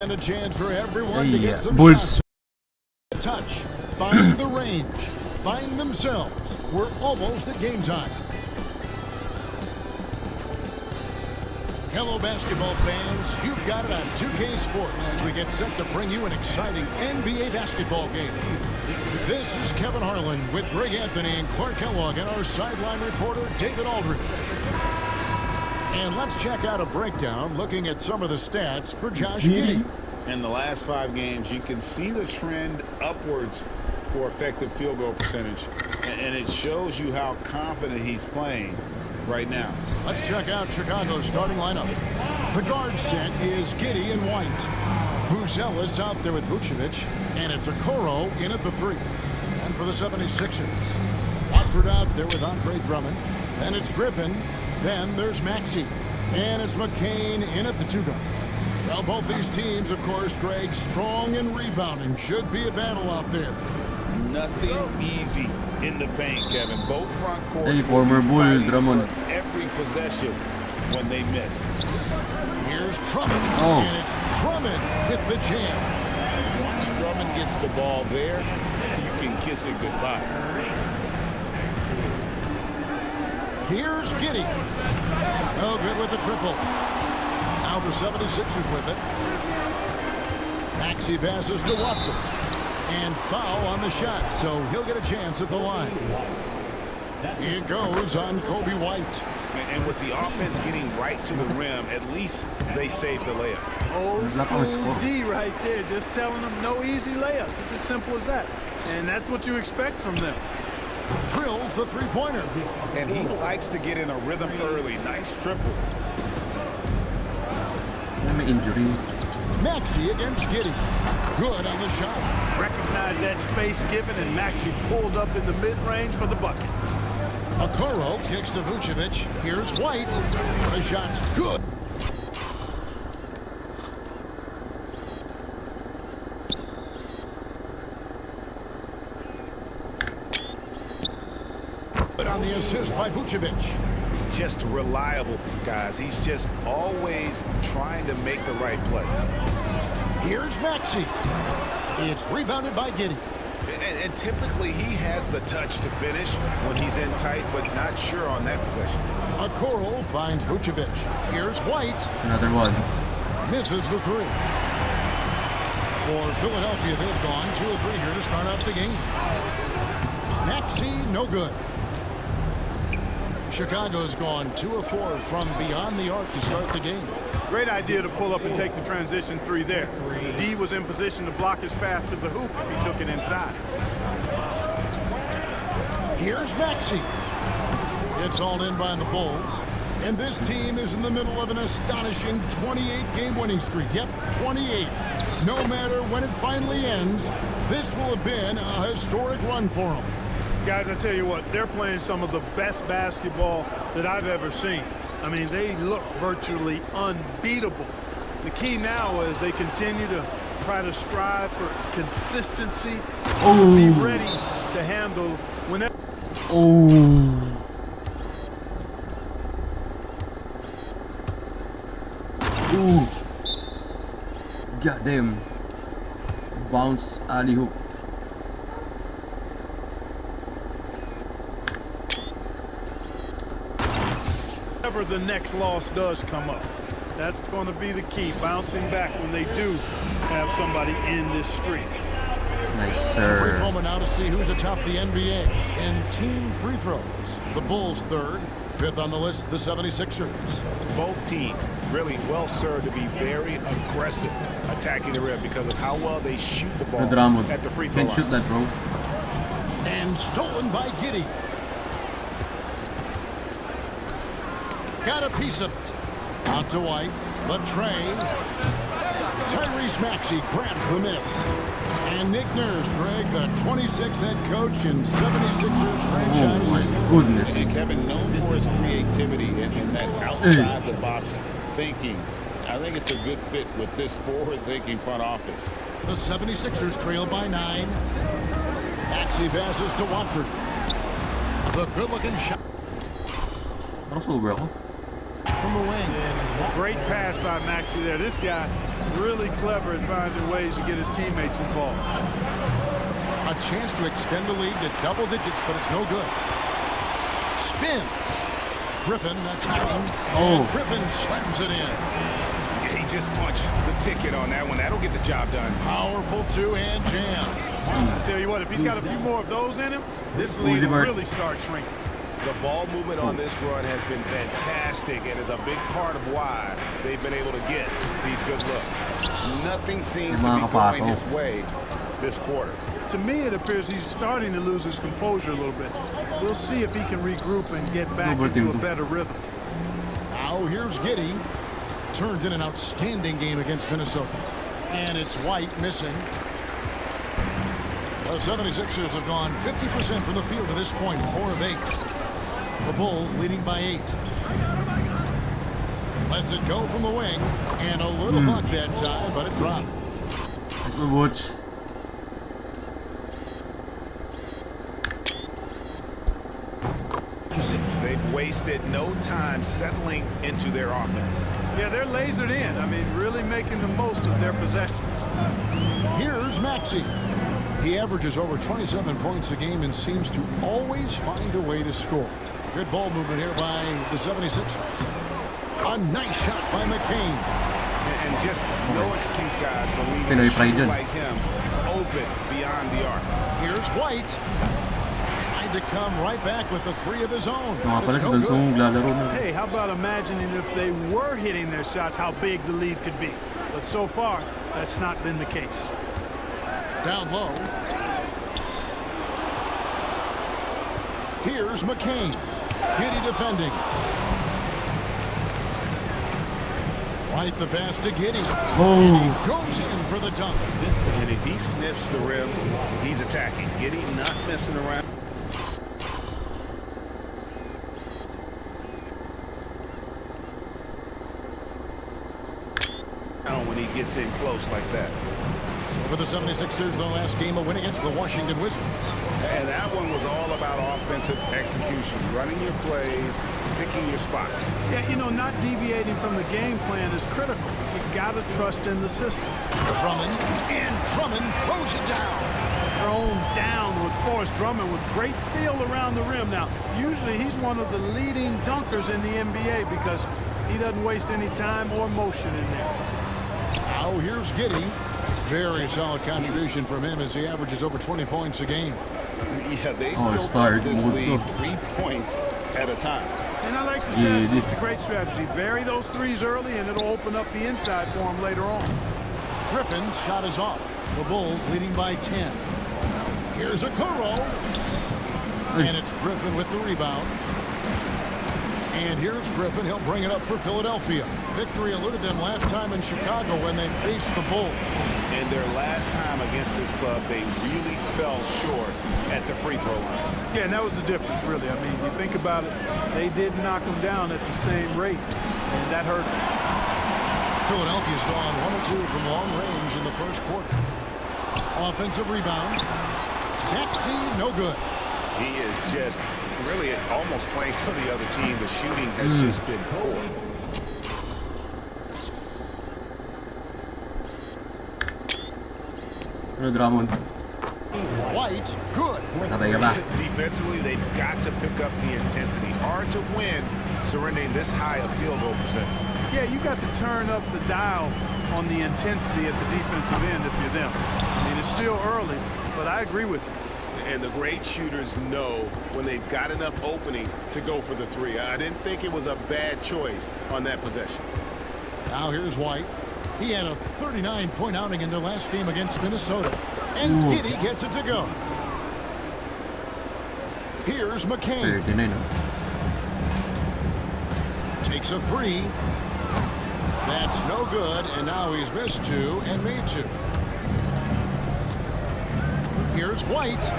And a chance for everyone to Iya, get some Bulls. shots. Touch, find the range, find themselves. We're almost at game time. Hello, basketball fans. You've got it on 2K Sports as we get set to bring you an exciting NBA basketball game. This is Kevin Harlan with Greg Anthony and Clark Kellogg and our sideline reporter, David Aldridge. And let's check out a breakdown looking at some of the stats for Josh Giddey. In the last 5 games, you can see the trend upwards for effective field goal percentage. And it shows you how confident he's playing right now. Let's check out Chicago's starting lineup. The guard set is Giddey and White. Buzelis out there with Vucevic. And it's Okoro in at the 3. And for the 76ers, Watford out there with Andre Drummond. And it's Griffin. Then there's Maxey. And it's McCain in at the 2 guard. Well, both these teams, of course, Greg, strong and rebounding. Should be a battle out there. Nothing easy in the paint, Kevin. Both front courts Hey, former Bull, Drummond. every possession when they miss. Here's Drummond. Oh. And it's Drummond with the jam. Once Drummond gets the ball there, you can kiss it goodbye. Here's Giddey. Oh, good with the triple. Now the 76ers with it. Maxey passes to Watford. And foul on the shot, so he'll get a chance at the line. It goes on Kobe White. And with the offense getting right to the rim, at least they saved the layup. Old school D right there, just telling them no easy layups. It's as simple as that. And that's what you expect from them. Drills the three-pointer. And he likes to get in a rhythm early. Nice triple. Injury. Maxey against Giddey. Good on the shot. Recognize that space given, and Maxey pulled up in the mid-range for the bucket. Okoro kicks to Vucevic. Here's White. The shot's good. But on the assist by Vucevic. Just reliable, guys. He's just always trying to make the right play. Here's Maxey. It's rebounded by Giddey. And typically he has the touch to finish when he's in tight, but not sure on that possession. Okoro finds Vucevic. Here's White. Another one. Misses the 3. For Philadelphia, they've gone 2 of 3 here to start out the game. Maxey, no good. Chicago's gone 2 of 4 from beyond the arc to start the game. Great idea to pull up and take the transition 3 there. D was in position to block his path to the hoop if he took it inside. Here's Maxey. It's all in by the Bulls. And this team is in the middle of an astonishing 28-game winning streak. Yep, 28. No matter when it finally ends, this will have been a historic run for them. Guys, I tell you what, they're playing some of the best basketball that I've ever seen. I mean, they look virtually unbeatable. The key now is they continue to try to strive for consistency, to be ready to handle whenever. God damn. Bounce alley hoop. Whenever the next loss does come up, that's going to be the key, bouncing back when they do have somebody in this streak. Nice, We're sir. home now to see who's atop the NBA in team free throws. The Bulls 3rd, 5th on the list, the 76ers. Both teams really well served to be very aggressive attacking the rim because of how well they shoot the ball at the free throw line. Can't shoot that, bro. And stolen by Giddey. Got a piece of it. Out to White. The tray. Tyrese Maxey grabs the miss. And Nick Nurse, Greg, the 26th head coach in 76ers franchise. Oh my goodness. And Kevin, known for his creativity and that outside-the-box thinking. I think it's a good fit with this forward-thinking front office. The 76ers trail by 9. Maxey passes to Watford. The good-looking shot. Also, bro. From the wing. Great pass by Maxey there. This guy Really clever at finding ways to get his teammates involved. A chance to extend the lead to double digits, but it's no good. Spins. Griffin attacking. Oh. And Griffin slams it in. He just punched the ticket on that one. That'll get the job done. Powerful two-hand jam. I tell you what, if he's got a few more of those in him, this lead will really start shrinking. The ball movement on this run has been fantastic and is a big part of why they've been able to get these good looks. Nothing seems to be going his way this quarter. To me, it appears he's starting to lose his composure a little bit. We'll see if he can regroup and get back into a better rhythm. Now here's Giddey. Turned in an outstanding game against Minnesota. And it's White missing. The 76ers have gone 50% from the field to this point, 4 of 8. The Bulls leading by 8. Lets it go from the wing. And a little luck that time, but it dropped. Nice move, Woods. They've wasted no time settling into their offense. Yeah, they're lasered in. I mean, really making the most of their possessions. Here's Maxey. He averages over 27 points a game and seems to always find a way to score. Good ball movement here by the 76ers. A nice shot by McCain. And just no excuse, guys, for leaving a shooter like him open beyond the arc. Here's White. Trying to come right back with the 3 of his own. Hey, how about imagining if they were hitting their shots, how big the lead could be. But so far, that's not been the case. Down low. Here's McCain. Giddey defending. Right the pass to Giddey. Oh. Goes in for the dunk. And if he sniffs the rim, he's attacking. Giddey not messing around. When he gets in close like that. So for the 76ers, their last game, a win against the Washington Wizards. And that one was all about offensive execution, running your plays, picking your spots. Yeah, you know, not deviating from the game plan is critical. You got to trust in the system. Drummond, and Drummond throws it down. Thrown down with Forrest Drummond with great feel around the rim. Now, usually he's one of the leading dunkers in the NBA because he doesn't waste any time or motion in there. Now here's Giddey. Very solid contribution from him as he averages over 20 points a game. Yeah, they built up this lead 3 points at a time. And I like the strategy. It's a great strategy. Bury those threes early, and it'll open up the inside for him later on. Griffin's shot is off. The Bulls leading by 10. Here's a Okoro. And it's Griffin with the rebound. And here's Griffin. He'll bring it up for Philadelphia. Victory eluded them last time in Chicago when they faced the Bulls. And their last time against this club, they really fell short at the free throw line. Yeah, and that was the difference, really. I mean, you think about it, they did knock them down at the same rate, and that hurt them. Philadelphia's gone 1 or 2 from long range in the first quarter. Offensive rebound. Maxey, no good. He is just really almost playing for the other team. The shooting has just been poor. Drummond. White, good. Defensively, they've got to pick up the intensity. Hard to win surrendering this high a field goal percentage. Yeah, you got to turn up the dial on the intensity at the defensive end if you're them. I mean, it's still early, but I agree with you. And the great shooters know when they've got enough opening to go for the 3. I didn't think it was a bad choice on that possession. Now here's White. He had a 39-point outing in their last game against Minnesota. And Giddey gets it to go. Here's McCain. Takes a 3. That's no good, and now he's missed 2 and made 2. Here's White.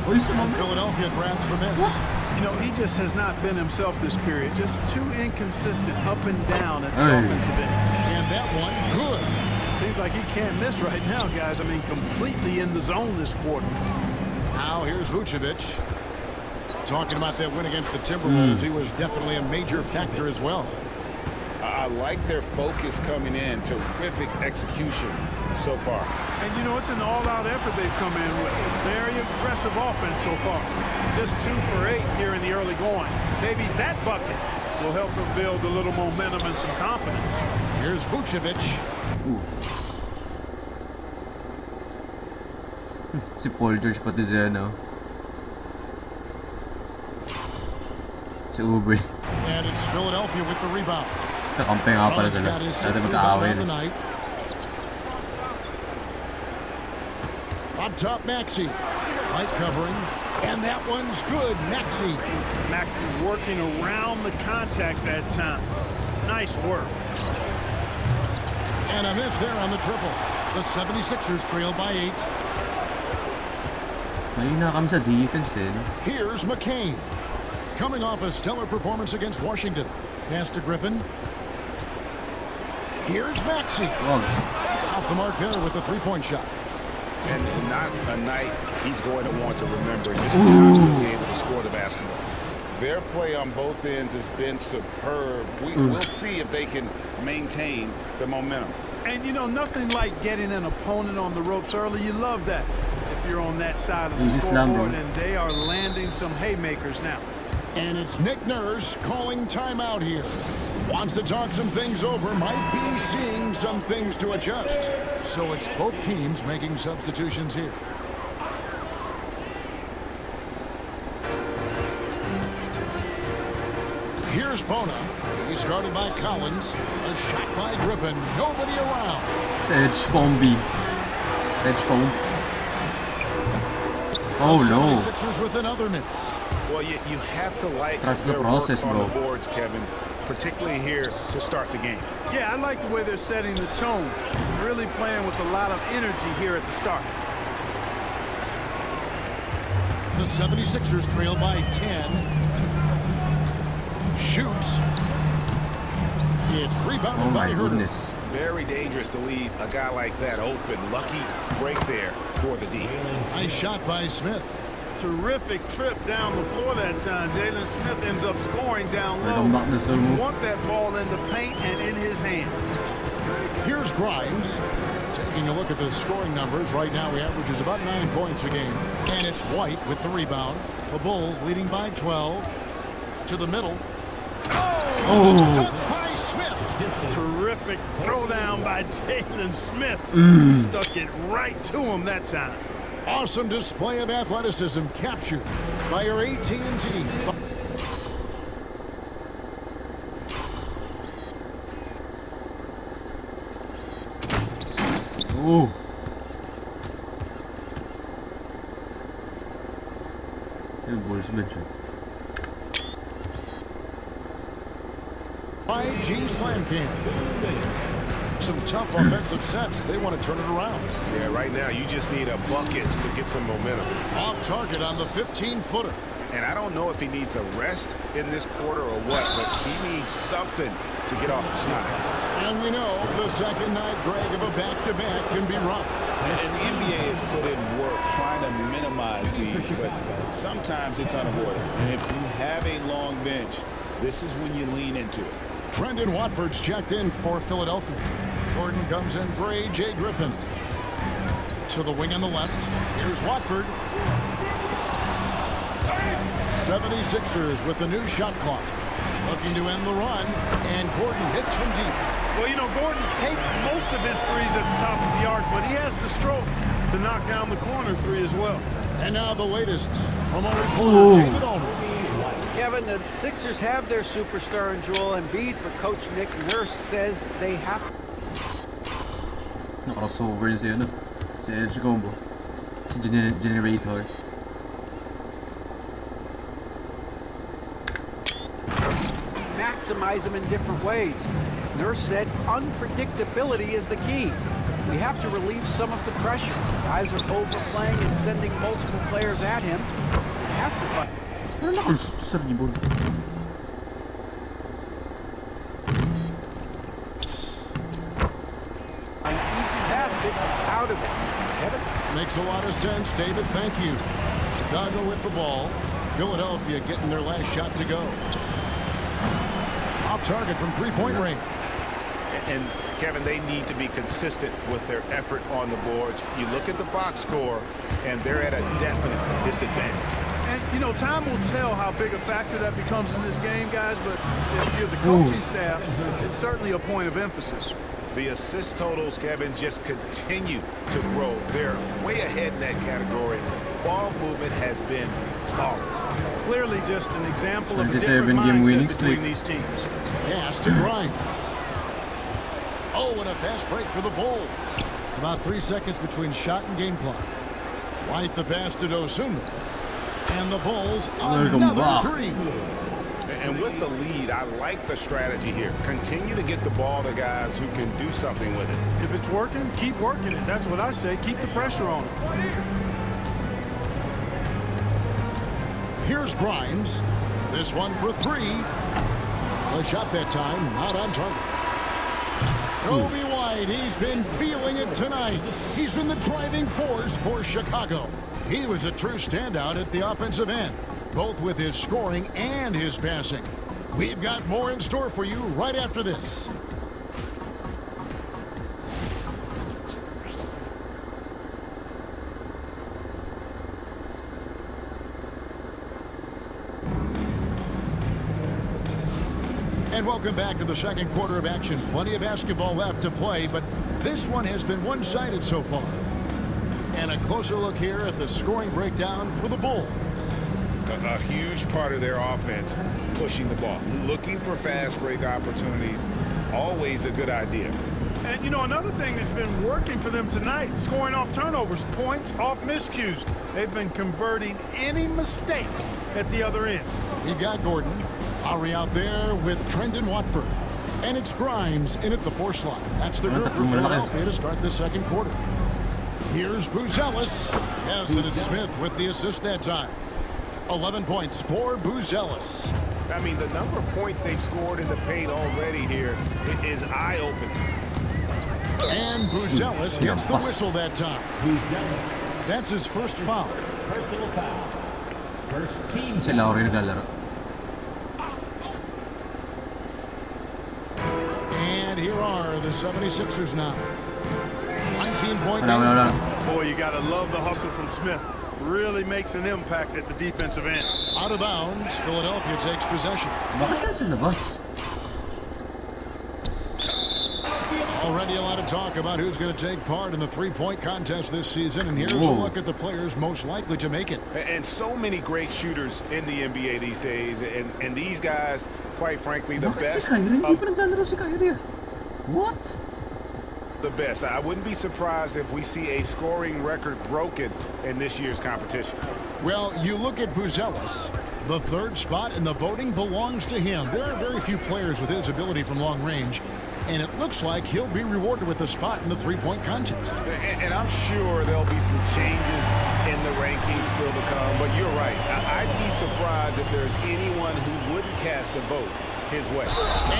And Philadelphia grabs the miss. You know, he just has not been himself this period. Just too inconsistent up and down at the offensive end. And that one, good. Seems like he can't miss right now, guys. I mean, completely in the zone this quarter. Now here's Vucevic. Talking about that win against the Timberwolves, he was definitely a major factor as well. I like their focus coming in. Terrific execution so far. And, you know, it's an all-out effort they've come in with. Very aggressive offense so far. Just 2 for 8 here in the early going. Maybe that bucket will help them build a little momentum and some confidence. Here's Vucevic. Si Paul George pati siya, no? Si Oubre. And it's Philadelphia with the rebound. Kakampi nga pala Rollins sila. got his Dati 6th magkaaway rebound on the na. night. Up top, Maxey. Light covering. And that one's good. Maxey. Maxey working around the contact that time. Nice work. And a miss there on the triple. The 76ers trail by 8. Mahina kami sa defense, eh. Here's McCain. Coming off a stellar performance against Washington. Pass to Griffin. Here's Maxey. Wag. Off the mark there with the three-point shot. And not a night he's going to want to remember, just not being able to score the basketball. Their play on both ends has been superb. We'll see if they can maintain the momentum. And, you know, nothing like getting an opponent on the ropes early. You love that if you're on that side of the Easy slam, bro. scoreboard, and they are landing some haymakers now. And it's Nick Nurse calling timeout here. Wants to talk some things over, might be seeing some things to adjust. So it's both teams making substitutions here. Here's Bona. He's guarded by Collins. A shot by Griffin. Nobody around. Sa edge combi. Edge comb. Oh The no. 76ers with another miss. Well, you have to like Trust the their process, work on bro. the boards, Kevin, particularly here to start the game. Yeah, I like the way they're setting the tone. Really playing with a lot of energy here at the start. The 76ers trail by 10. Shoots. It's rebounded Oh by my Herter. goodness. Very dangerous to leave a guy like that open. Lucky break there for the D. Nice shot by Smith. Terrific trip down the floor that time. Jalen Smith ends up scoring down low. Welcome back to the move. Want that ball in the paint and in his hands. Here's Grimes. Taking a look at the scoring numbers, right now he averages about 9 points a game. And it's White with the rebound. The Bulls leading by 12. To the middle. Oh! Dunk by Smith. Terrific throwdown by Jalen Smith. Stuck it right to him that time. Awesome display of athleticism captured by your AT&T. Ooh. Yung Bulls bench. 5G slam king. Some tough offensive sets. They want to turn it around. Yeah, right now you just need a bucket to get some momentum. Off target on the 15-footer. And I don't know if he needs a rest in this quarter or what, but he needs something to get off the snide. And we know the second night, Greg, of a back-to-back can be rough. And the NBA has put in work trying to minimize these, but sometimes it's unavoidable. And if you have a long bench, this is when you lean into it. Trendon Watford's checked in for Philadelphia. Gordon comes in for A.J. Griffin. To the wing on the left. Here's Watford. 76ers with the new shot clock. Looking to end the run. And Gordon hits from deep. Well, you know, Gordon takes most of his threes at the top of the arc, but he has the stroke to knock down the corner three as well. And now the latest from our reporter, David Aldridge. Kevin, the Sixers have their superstar in Joel Embiid, but Coach Nick Nurse says they have Naka-crossover yun si ano. Si edge combo. Si generator. maximize them in different ways. Nurse said unpredictability is the key. We have to relieve some of the pressure. Guys are overplaying and sending multiple players at him. We have to fight. Sa rebound. Easy baskets out of it. Kevin? Makes a lot of sense, David. Thank you. Chicago with the ball. Philadelphia getting their last shot to go. Off off target from three-point range. And Kevin, they need to be consistent with their effort on the boards. You look at the box score, and they're at a definite disadvantage. And, you know, time will tell how big a factor that becomes in this game, guys, but if you're the coaching staff, it's certainly a point of emphasis. The assist totals, Kevin, just continue to grow. They're way ahead in that category. Ball movement has been flawless. Clearly just an example of a And this different seven-game winning mindset between streak. these teams. Pass to Grimes. Oh, and a fast break for the Bulls. About 3 seconds between shot and game clock. White the pass to Dosunmu. And the Bulls another three. And with the lead, I like the strategy here. Continue to get the ball to guys who can do something with it. If it's working, keep working it. That's what I say. Keep the pressure on it. Here's Grimes. This one for three. The shot that time, not on target. Kobe White, he's been feeling it tonight. He's been the driving force for Chicago. He was a true standout at the offensive end, both with his scoring and his passing. We've got more in store for you right after this. And welcome back to the second quarter of action. Plenty of basketball left to play, but this one has been one-sided so far. And a closer look here at the scoring breakdown for the Bulls. A huge part of their offense, pushing the ball, looking for fast break opportunities, always a good idea. And, you know, another thing that's been working for them tonight, scoring off turnovers, points off miscues. They've been converting any mistakes at the other end. We've got Gordon. Lowry out there with Trendon Watford. And it's Grimes in at the 4 slot. That's the group for Philadelphia to start the second quarter. Here's Buzelis. Yes, and it's Smith with the assist that time. 11 points for Buzelis. I mean, the number of points they've scored in the paint already here is eye-opening. And Buzelis gets the whistle that time. That's his first foul. Personal foul. First team. Si Lowry naglalaro. And here are the 76ers now. 19-point Wala, wala, wala. Boy, you got to love the hustle from Smith. Really makes an impact at the defensive end. Out of bounds, Philadelphia takes possession. Bakit yan sa labas? Already a lot of talk about who's going to take part in the three-point contest this season, and here's a look at the players most likely to make it. And so many great shooters in the NBA these days, and these guys, quite frankly, the Bakit si best Kyrie? Hindi of pa naglalaro si Kyrie. What? the best. I wouldn't be surprised if we see a scoring record broken in this year's competition. Well, you look at Buzelis. The third spot in the voting belongs to him. There are very few players with his ability from long range, and it looks like he'll be rewarded with a spot in the three-point contest. And I'm sure there'll be some changes in the rankings still to come, but you're right. I'd be surprised if there's anyone who wouldn't cast a vote his way.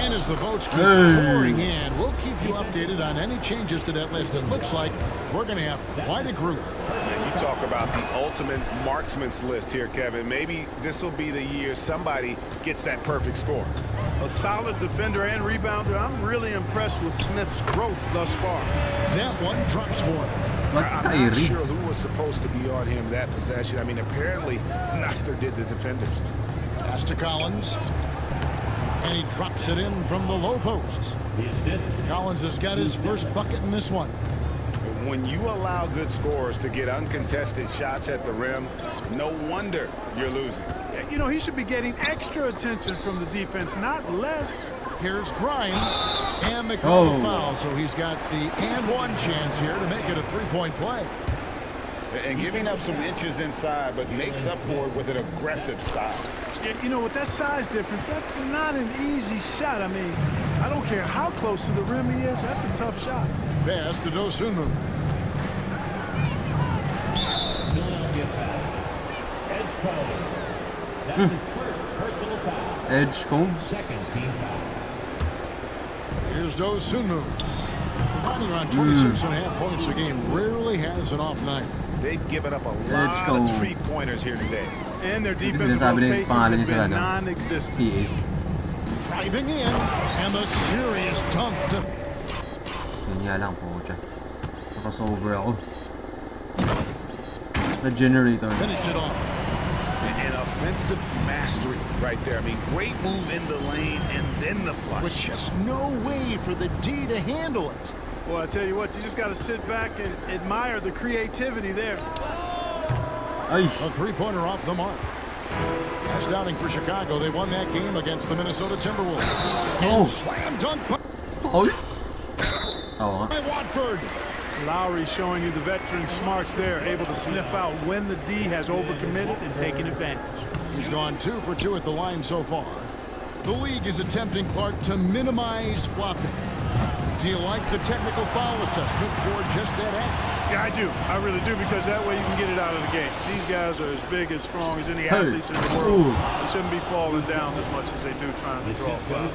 And as the votes keep pouring in, we'll keep you updated on any changes to that list. It looks like we're going to have quite a group. And you talk about the ultimate marksman's list here, Kevin. Maybe this will be the year somebody gets that perfect score. A solid defender and rebounder. I'm really impressed with Smith's growth thus far. That one drops for him. I'm not sure who was supposed to be on him that possession. I mean, apparently neither did the defenders. Pass to Collins. And he drops it in from the low post. Collins has got his first bucket in this one. When you allow good scorers to get uncontested shots at the rim, no wonder you're losing. You know, he should be getting extra attention from the defense, not less. Here's Grimes, and they call the foul, so he's got the and one chance here to make it a three-point play. And giving up some inches inside, but makes up for it with an aggressive style. You know, with that size difference, that's not an easy shot. I mean, I don't care how close to the rim he is, that's a tough shot. Pass to Dosunmu. Philadelphia foul. Edge penalty. That's his first personal foul. Edge Cole. Second team foul. Here's Dosunmu. Providing around 26.5 points a game. Rarely has an off night. They've given up a lot of three-pointers here today. And their defensive rotations have been non-existent. PA. Driving in, and the serious dunk to... Yan nga lang po dyan. Nakasover ako. The generator. finish it off. An offensive mastery right there. I mean, great move in the lane and then the flush. With just no way for the D to handle it. Well, I tell you what, you just got to sit back and admire the creativity there. Ay! A three-pointer off the mark. Astounding for Chicago. They won that game against the Minnesota Timberwolves. Oh! Slam dunk Oh! Oo nga. by Watford. Lowry showing you the veteran smarts there, able to sniff out when the D has overcommitted and taken advantage. He's gone 2 for 2 at the line so far. The league is attempting, Clark, to minimize flopping. Do you like the technical foul assessment for just that act? Yeah, I do. I really do, because that way you can get it out of the game. These guys are as big and strong as any athletes in the world. They shouldn't be falling down as much as they do trying to draw fouls.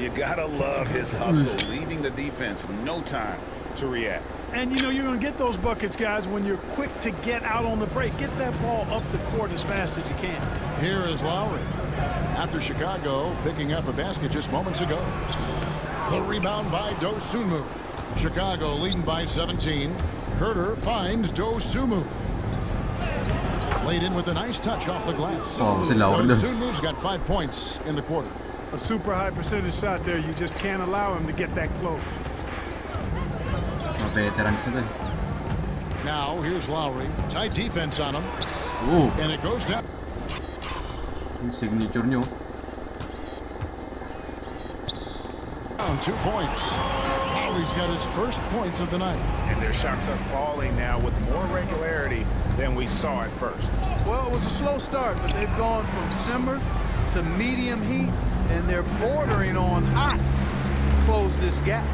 You gotta love his hustle, leaving the defense no time to react. And, you know, you're going to get those buckets, guys, when you're quick to get out on the break. Get that ball up the court as fast as you can. Here is Lowry. After Chicago picking up a basket just moments ago. The rebound by Dosunmu. Chicago leading by 17. Herter finds Dosunmu. Laid in with a nice touch off the glass. Oh, si Lowry doon. Dosunmu's got 5 points in the quarter. A super high percentage shot there. You just can't allow him to get that close. Mga veterans na to eh. Now here's Lowry. Tight defense on him. Oo! And it goes down. Yung signature nyo. Down 2 points. Lowry's got his first points of the night. And their shots are falling now with more regularity than we saw at first. Well, it was a slow start, but they've gone from simmer to medium heat, and they're bordering on hot to close this gap.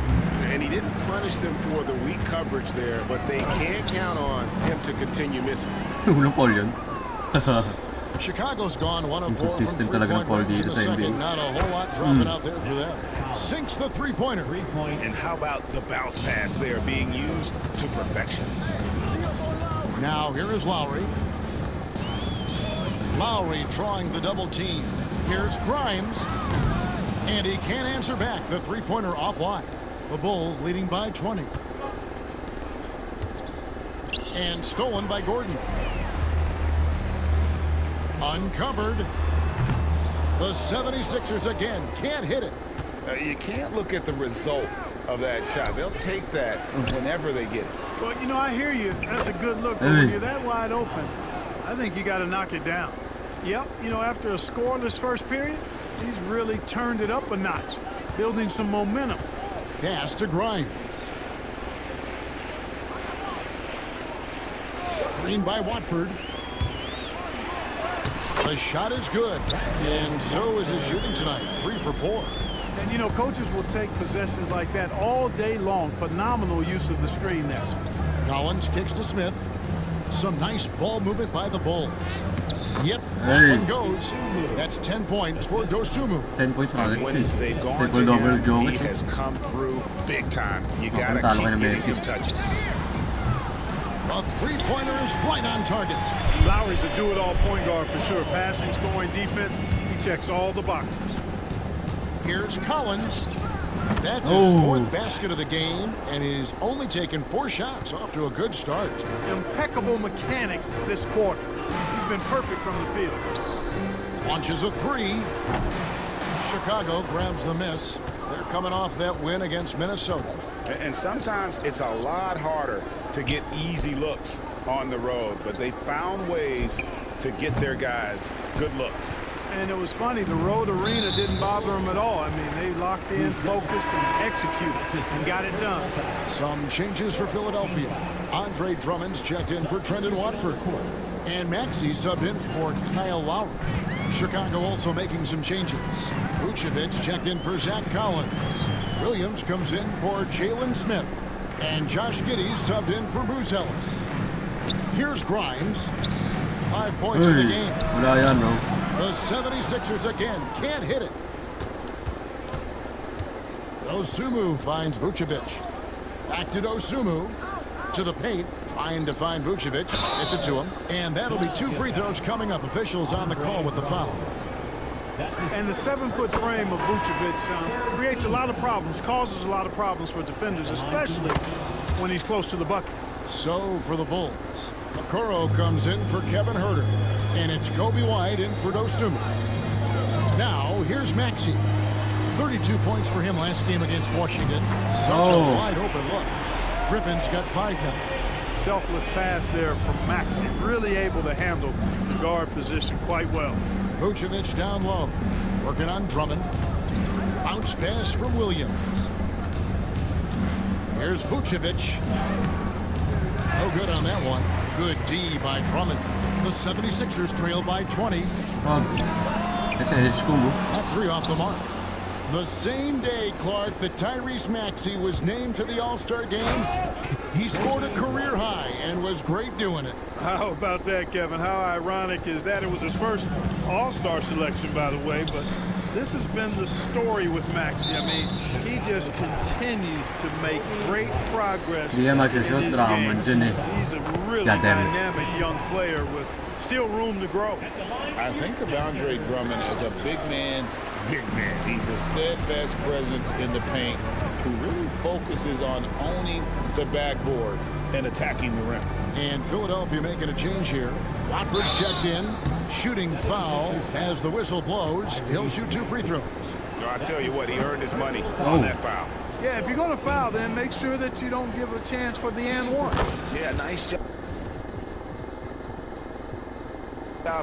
And he didn't punish them for the weak coverage there, but they can't count on him to continue missing. Walang fall yun. Chicago's gone 1 of 4 from Inconsistent talagang fall three-point range in dito the sa NBA. second. Not a whole lot dropping out there for them. Sinks the three-pointer. And how about the bounce pass there being used to perfection? Now here is Lowry. Lowry drawing the double team. Here's Grimes. And he can't answer back. The three-pointer offline. The Bulls leading by 20. And stolen by Gordon. Uncovered. The 76ers again can't hit it. You can't look at the result of that shot. They'll take that whenever they get it. Well, you know, I hear you. That's a good look. But when you're that wide open, I think you got to knock it down. Yep, you know, after a scoreless first period, he's really turned it up a notch, building some momentum. Pass to Grimes. Screen by Watford. The shot is good, and so is his shooting tonight. 3 for 4. And, you know, coaches will take possessions like that all day long. Phenomenal use of the screen there. Collins kicks to Smith. Some nice ball movement by the Bulls. Yep, Hey. one goes. That's 10 points for Dosunmu. 10 points na rin. When they've gone to Triple-double him, Jokic. he has come through big time. You gotta talo kayo keep ng getting him Memphis. touches. The three-pointer is right on target. Lowry's a do-it-all point guard for sure. Passing, scoring, defense, he checks all the boxes. Here's Collins. That's his Oh. 4th basket of the game, and he's only taken 4 shots. Off to a good start. Impeccable mechanics this quarter. He's been perfect from the field. Launches a 3. Chicago grabs the miss. They're coming off that win against Minnesota. And sometimes it's a lot harder to get easy looks on the road, but they found ways to get their guys good looks. And it was funny, the road arena didn't bother them at all. I mean, they locked in, focused, and executed, and got it done. Some changes for Philadelphia. Andre Drummond's checked in for Trendon Watford. And Maxey subbed in for Kyle Lowry. Chicago also making some changes. Vucevic checked in for Zach Collins. Williams comes in for Jalen Smith. And Josh Giddey subbed in for Bruce Ellis. Here's Grimes. 5 points in the game. Wala yan, bro. The 76ers again can't hit it. Dosunmu finds Vucevic. Back to Dosunmu. To the paint. Trying to find Vucevic. Gets it to him. And that'll be 2 free throws coming up. Officials on the call with the foul. And the 7-foot frame of Vucevic creates a lot of problems, causes a lot of problems for defenders, especially when he's close to the bucket. So for the Bulls, Okoro comes in for Kevin Huerter, and it's Kobe White in for Dosunmu. Now here's Maxey. 32 points for him last game against Washington. Such a wide open look. Griffin's got 5 now. Selfless pass there from Maxey, really able to handle the guard position quite well. Vucevic down low, working on Drummond. Bounce pass from Williams. Here's Vucevic. No good on that one. Good D by Drummond. The 76ers trail by 20. That's an edge combo. At 3 off the mark. The same day, Clark, that Tyrese Maxey was named to the All-Star game, he scored a career high and was great doing it. How about that, Kevin? How ironic is that? It was his first All-Star selection, by the way, but this has been the story with Maxey. I mean, he just continues to make great progress in his game. He's a really dynamic young player with still room to grow. I think of Andre Drummond as a big man's big man. He's a steadfast presence in the paint who really focuses on owning the backboard and attacking the rim. And Philadelphia making a change here. Watford's checked in. Shooting foul as the whistle blows. He'll shoot 2 free throws. I tell you what, he earned his money on that foul. Yeah, if you're going to foul, then make sure that you don't give a chance for the and one. Yeah, nice job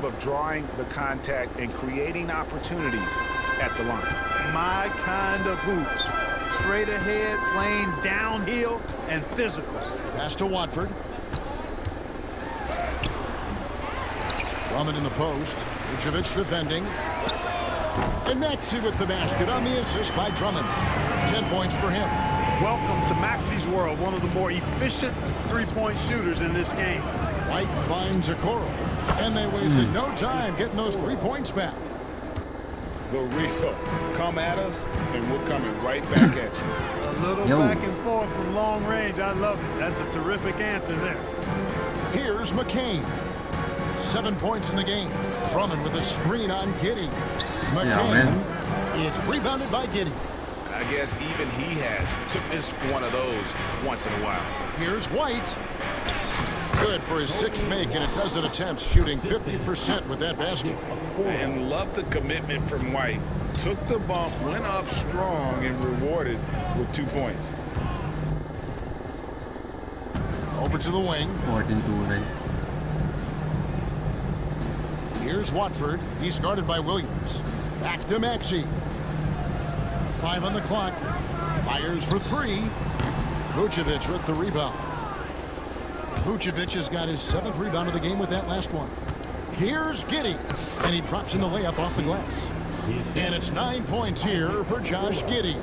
of drawing the contact and creating opportunities at the line. My kind of hoops. Straight ahead, playing downhill, and physical. Pass to Watford. Drummond in the post. Vucevic defending. And Maxey with the basket on the assist by Drummond. 10 points for him. Welcome to Maxey's world, one of the more efficient three-point shooters in this game. White finds Okoro. And they wasted no time getting those 3 points back. The real come at us, and we're coming right back at you. A little back and forth from long range. I love it. That's a terrific answer there. Here's McCain. 7 points in the game. Drummond with a screen on Giddey. McCain. It's rebounded by Giddey. I guess even he has to miss one of those once in a while. Here's White. Good for his 6th make and a dozen attempts, shooting 50% with that basket. And love the commitment from White. Took the bump, went up strong, and rewarded with 2 points. Over to the wing. 14-2. Here's Watford. He's guarded by Williams. Back to Maxey. 5 on the clock. Fires for 3. Vucevic with the rebound. Vucevic has got his 7th rebound of the game with that last one. Here's Giddey. And he drops in the layup off the glass. And it's 9 points here for Josh Giddey.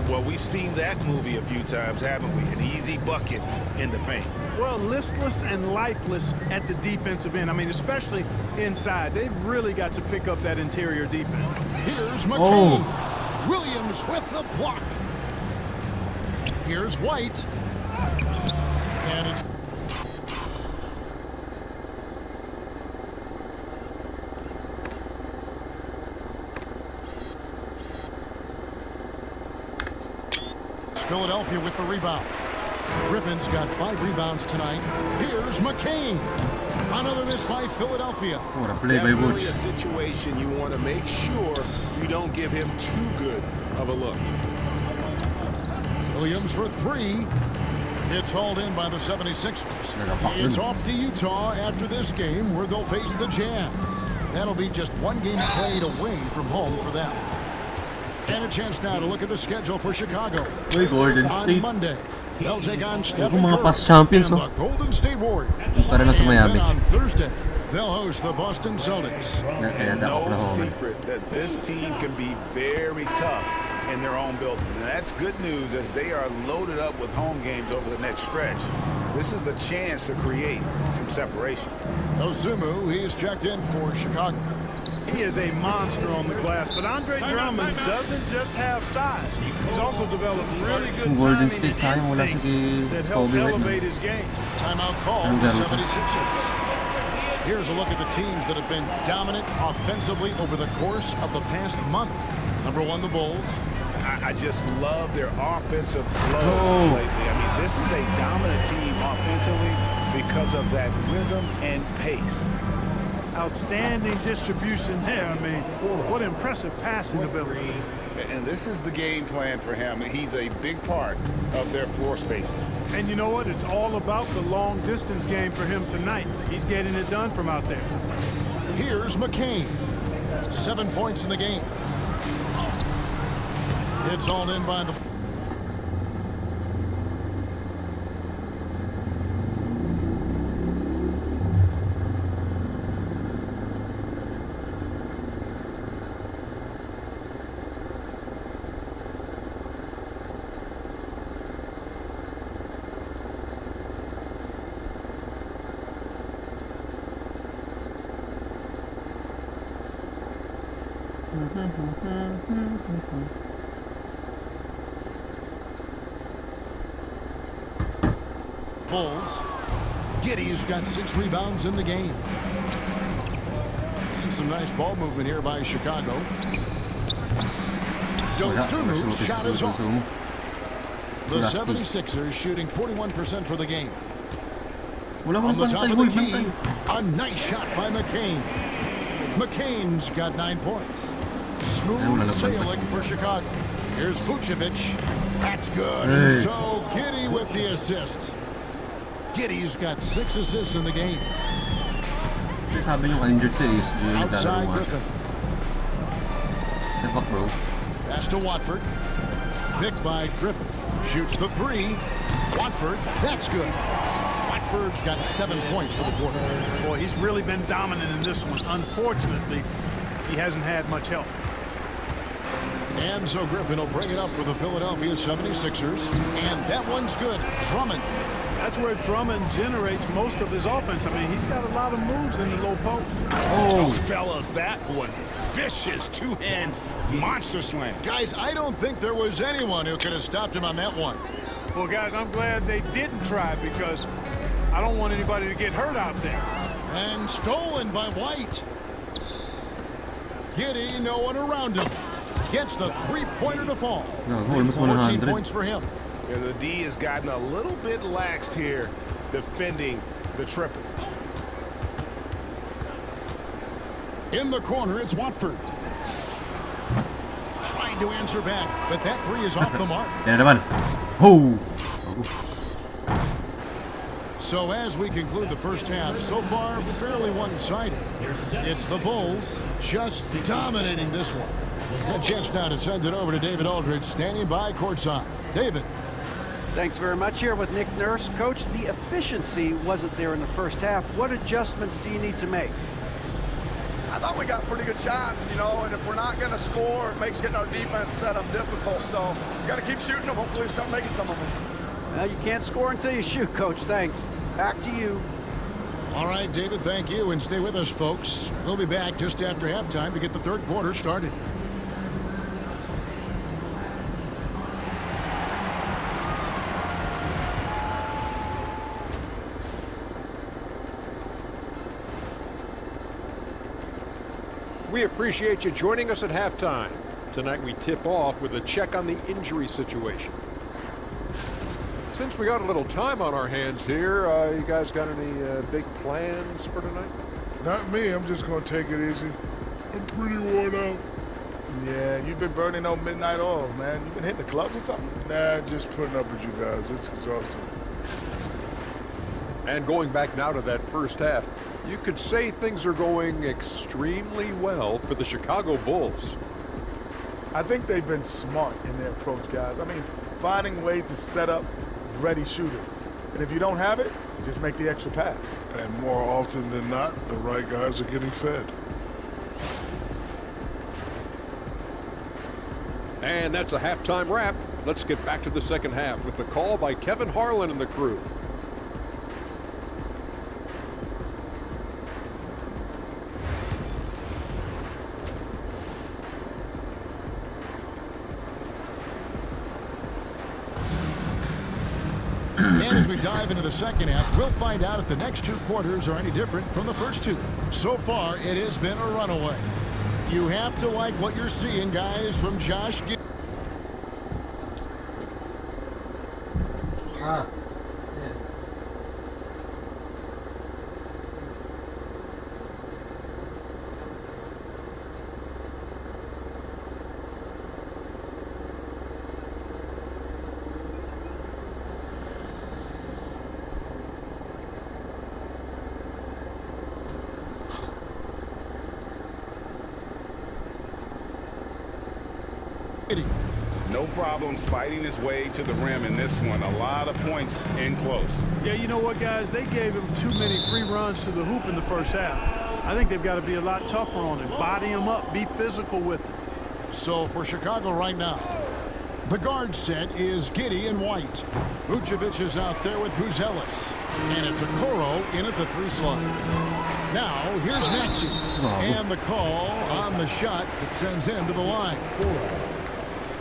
Well, we've seen that movie a few times, haven't we? An easy bucket in the paint. Well, listless and lifeless at the defensive end. I mean, especially inside. They've really got to pick up that interior defense. Here's McCain. Williams with the block. Here's White. And it's Philadelphia with the rebound. Griffin's got 5 rebounds tonight. Here's McCain. Another miss by Philadelphia. What a play by Definitely Woods. a situation you want to make sure you don't give him too good of a look. Williams for 3. It's hauled in by the 76ers. It's off to Utah after this game where they'll face the Jazz. That'll be just 1 game played away from home for them. And a chance now to look at the schedule for Chicago. Golden On State. Monday, they'll take on Stephen Mga Curry past champions, and the Golden State Warriors. Para na sa And then Miami. on Thursday, they'll host the Boston Celtics. Kaya And da no Oklahoma. secret that this team can be very tough in their own building. And that's good news as they are loaded up with home games over the next stretch. This is a chance to create some separation. Dosunmu, he's checked in for Chicago. He is a monster on the glass, but Andre Drummond doesn't just have size. He's also developed really good Golden timing State tayo, and wala instincts si that help Kobe right elevate his game. Timeout call Ang for laro siya. 76ers. Here's a look at the teams that have been dominant offensively over the course of the past month. Number 1, the Bulls. I just love their offensive flow lately. I mean, this is a dominant team offensively because of that rhythm and pace. Outstanding distribution there. I mean, what impressive passing ability. And this is the game plan for him. He's a big part of their floor spacing. And you know what? It's all about the long distance game for him tonight. He's getting it done from out there. Here's McCain. 7 points in the game. It's all in by the... Bulls. Giddy's got 6 rebounds in the game. And some nice ball movement here by Chicago. Dosunu's shot is off. The 76ers shooting 41% for the game. On the top of the key, a nice shot by McCain. McCain's got 9 points. Smooth sailing for Chicago. Here's Vucevic. That's good. And so Giddy with the assist. Giddy's got 6 assists in the game. Outside Griffin. Pass to Watford. Picked by Griffin. Shoots the 3. Watford. That's good. Watford's got 7 points for the quarter. Boy, he's really been dominant in this one. Unfortunately, he hasn't had much help. And so Griffin will bring it up for the Philadelphia 76ers. And that one's good. Drummond. That's where Drummond generates most of his offense. I mean, he's got a lot of moves in the low post. Oh, fellas, that was vicious two-hand monster slam. Guys, I don't think there was anyone who could have stopped him on that one. Well, guys, I'm glad they didn't try because I don't want anybody to get hurt out there. And stolen by White. Giddy, no one around him. Gets the 3-pointer to fall. 14 points for him. And the D has gotten a little bit laxed here defending the triple. In the corner, it's Watford. Trying to answer back, but that 3 is off the mark. So as we conclude the first half, so far fairly one-sided. It's the Bulls just dominating this one. A chance now to send it over to David Aldridge, standing by courtside. David. Thanks very much. Here with Nick Nurse. Coach, the efficiency wasn't there in the first half. What adjustments do you need to make? I thought we got pretty good shots, you know, and if we're not going to score, it makes getting our defense set up difficult. So we got to keep shooting them. Hopefully we start making some of them. Well, you can't score until you shoot, Coach. Thanks. Back to you. All right, David, thank you. And stay with us, folks. We'll be back just after halftime to get the third quarter started. We appreciate you joining us at halftime. Tonight we tip off with a check on the injury situation. Since we got a little time on our hands here, you guys got any big plans for tonight? Not me. I'm just going to take it easy. I'm pretty worn out. Yeah, you've been burning on midnight oil, man. You've been hitting the clubs or something? Nah, just putting up with you guys. It's exhausting. And going back now to that first half, you could say things are going extremely well for the Chicago Bulls. I think they've been smart in their approach, guys. I mean, finding ways to set up ready shooters. And if you don't have it, just make the extra pass. And more often than not, the right guys are getting fed. And that's a halftime wrap. Let's get back to the second half with the call by Kevin Harlan and the crew. And as we dive into the second half, we'll find out if the next two quarters are any different from the first two. So far, it has been a runaway. You have to like what you're seeing, guys, from Josh Giddey. No problems fighting his way to the rim in this one. A lot of points in close. Yeah, you know what, guys? They gave him too many free runs to the hoop in the first half. I think they've got to be a lot tougher on him. Body him up. Be physical with him. So for Chicago right now, the guard set is Giddey and White. Vucevic is out there with Buzelis. And it's Okoro in at the three slot. Now, here's Maxey. And the call on the shot that sends him to the line.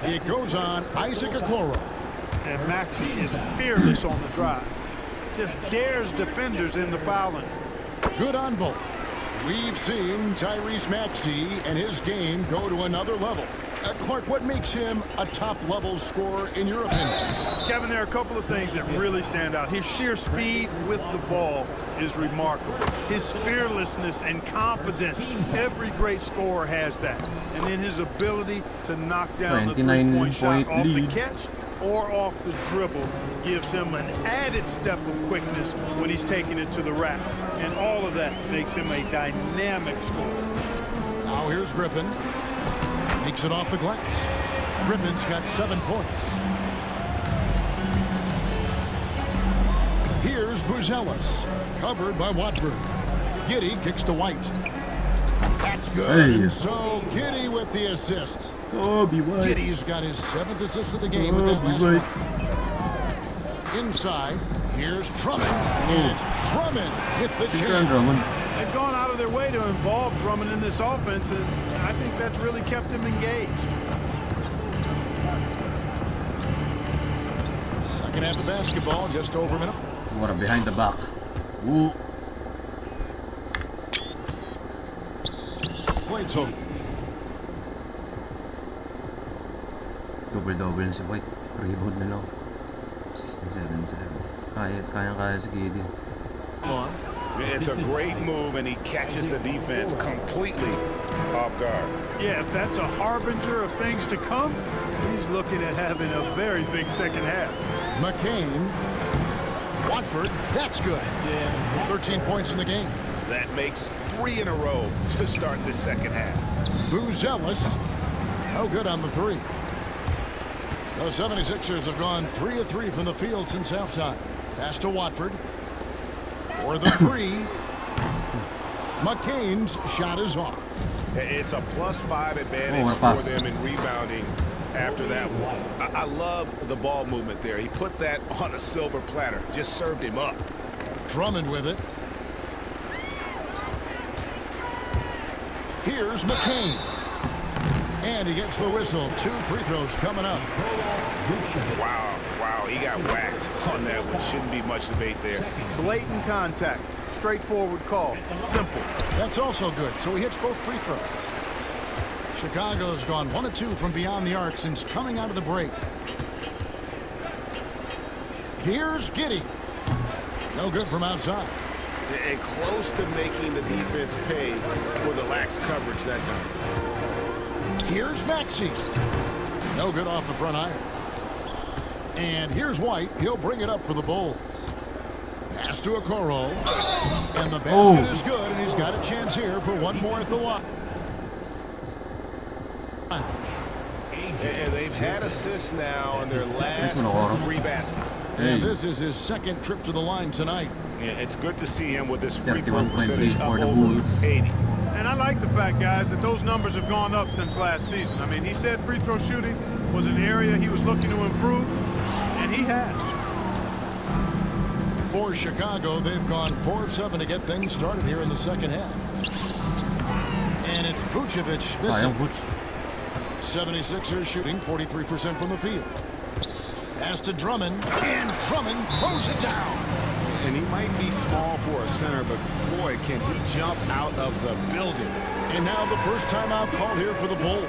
It goes on Isaac Okoro. And Maxey is fearless on the drive. Just dares defenders into fouling. Good on both. We've seen Tyrese Maxey and his game go to another level. Clark, what makes him a top-level scorer in your opinion? Kevin, there are a couple of things that really stand out. His sheer speed with the ball is remarkable. His fearlessness and confidence, every great scorer has that. And then his ability to knock down the three-point shot off the catch or off the dribble gives him an added step of quickness when he's taking it to the rack. And all of that makes him a dynamic scorer. Now here's Griffin. Makes it off the glass. Griffin's got 7 points. Here's Buzelis, covered by Watford. Giddey kicks to White. That's good. Hey. And so Giddey with the assist. White. Giddey's got his 7th assist of the game with that last one. Inside, here's Drummond. And it's Drummond with the jam. They've gone out of their way to involve Drummond in this offense, and I think that's really kept him engaged. Second half of basketball, just over a minute. What a behind the back. Ooh. Played so. Double-double si White. Rebound na lang. 7-7. Kaya si Giddey. It's a great move, and he catches the defense completely off guard. Yeah, if that's a harbinger of things to come, he's looking at having a very big second half. McCain. Watford. That's good. 13 points in the game. That makes 3 in a row to start the second half. Buzelis. No good on the three. The 76ers have gone 3 of 3 from the field since halftime. Pass to Watford. For the three. McCain's shot is off. It's a +5 advantage for them in rebounding after that one. I love the ball movement there. He put that on a silver platter. Just served him up. Drummond with it. Here's McCain. And he gets the whistle. 2 free throws coming up. Wow, he got whacked on that one. Shouldn't be much debate there. Blatant contact. Straightforward call. Simple. That's also good. So he hits both free throws. Chicago's gone 1 of 2 from beyond the arc since coming out of the break. Here's Giddey. No good from outside. And close to making the defense pay for the lax coverage that time. Here's Maxey. No good off the front iron. And here's White. He'll bring it up for the Bulls. Pass to Okoro. And the basket is good, and he's got a chance here for one more at the line. And they've had assists now on their last 3 baskets. And this is his second trip to the line tonight. Yeah, it's good to see him with this free throw percentage up for the over Bulls. 80. And I like the fact, guys, that those numbers have gone up since last season. I mean, he said free throw shooting was an area he was looking to improve, and he has. For Chicago, they've gone 4 of 7 to get things started here in the second half. And it's Vucevic missing. 76ers shooting 43% from the field. Pass to Drummond, and Drummond throws it down. And he might be small for a center, but boy, can he jump out of the building. And now the first timeout called here for the Bulls.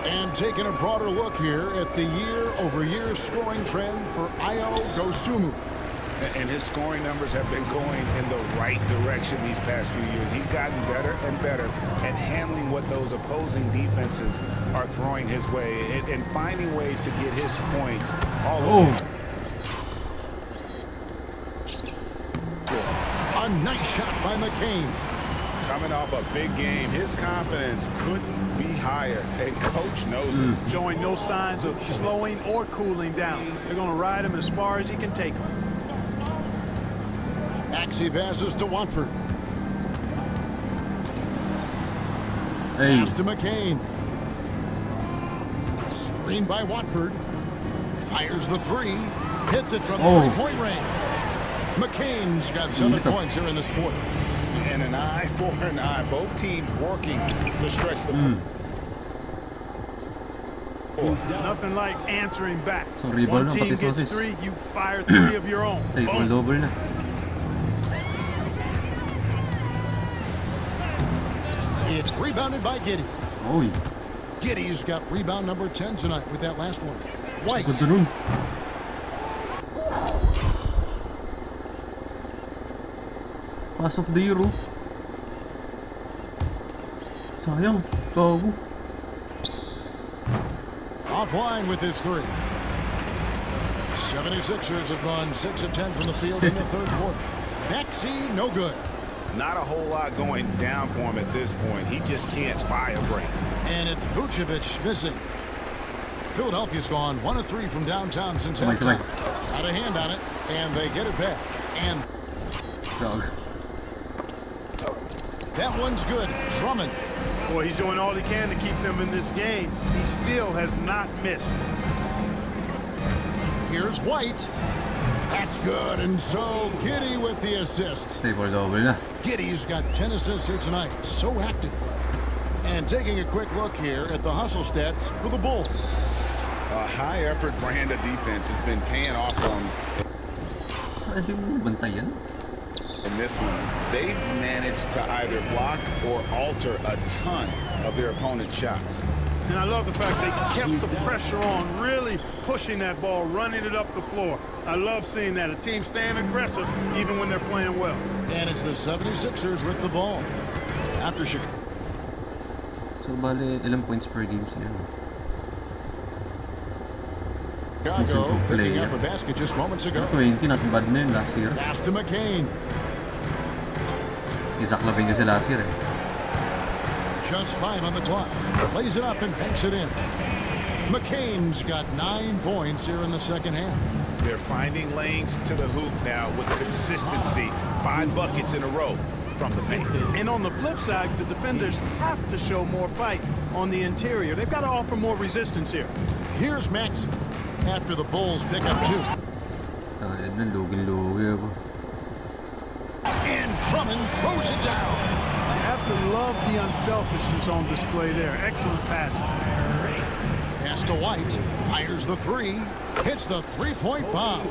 And taking a broader look here at the year-over-year scoring trend for Ayo Dosunmu. And his scoring numbers have been going in the right direction these past few years. He's gotten better and better at handling what those opposing defenses are throwing his way and finding ways to get his points all over. A nice shot by McCain. Coming off a big game, his confidence couldn't be higher, and coach knows it. Showing no signs of slowing or cooling down. They're going to ride him as far as he can take him. Maxey passes to Watford. Hey. Pass to McCain. Screen by Watford. Fires the three. Hits it from three-point range. McCain's got 7 points here in this quarter. And an eye for an eye. Both teams working to stretch the floor. Nothing like answering back. Sorry, One ball, team pati gets sosis. 3, you fire 3 of your own. Boom. Double na. It's rebounded by Giddey. Uy. Giddey's got rebound number 10 tonight with that last one. White. Ganda nun. Pass of the year, oh. Sayang. Gago. Offline with his three. 76ers have gone 6 of 10 from the field in the third quarter. Maxey, no good. Not a whole lot going down for him at this point. He just can't buy a break. And it's Vucevic missing. Philadelphia's gone 1 of 3 from downtown since Sabay, halftime. sabay. Got a hand on it, and they get it back. And Dog. that one's good. Drummond. Boy, he's doing all he can to keep them in this game. He still has not missed. Here's White. That's good. And so Giddey with the assist. Triple-double na. Giddey's got 10 assists here tonight. So active. And taking a quick look here at the hustle stats for the Bulls. A high-effort brand of defense has been paying off for him Hindi mo bantayan. in this one. They've managed to either block or alter a ton of their opponent's shots. And I love the fact they kept the pressure on, really pushing that ball, running it up the floor. I love seeing that. A team staying aggressive even when they're playing well. And it's the 76ers with the ball. After Chicago. So, bale, ilang points per game sila. Chicago picking player. up a basket just moments ago. 20, not bad na yun last year. Pass to McCain. Isaac Lavin kasi last year eh. Just 5 on the clock. Lays it up and banks it in. McCain's got 9 points here in the second half. They're finding lanes to the hoop now with consistency. 5 buckets in a row from the paint. And on the flip side, the defenders have to show more fight on the interior. They've got to offer more resistance here. Here's Maxey after the Bulls pick up 2. Tayo na, lugin-lugi ako. And Drummond throws it down. I have to love the unselfishness on display there. Excellent passing. Pass to White. Fires the 3. Hits the three-point bomb.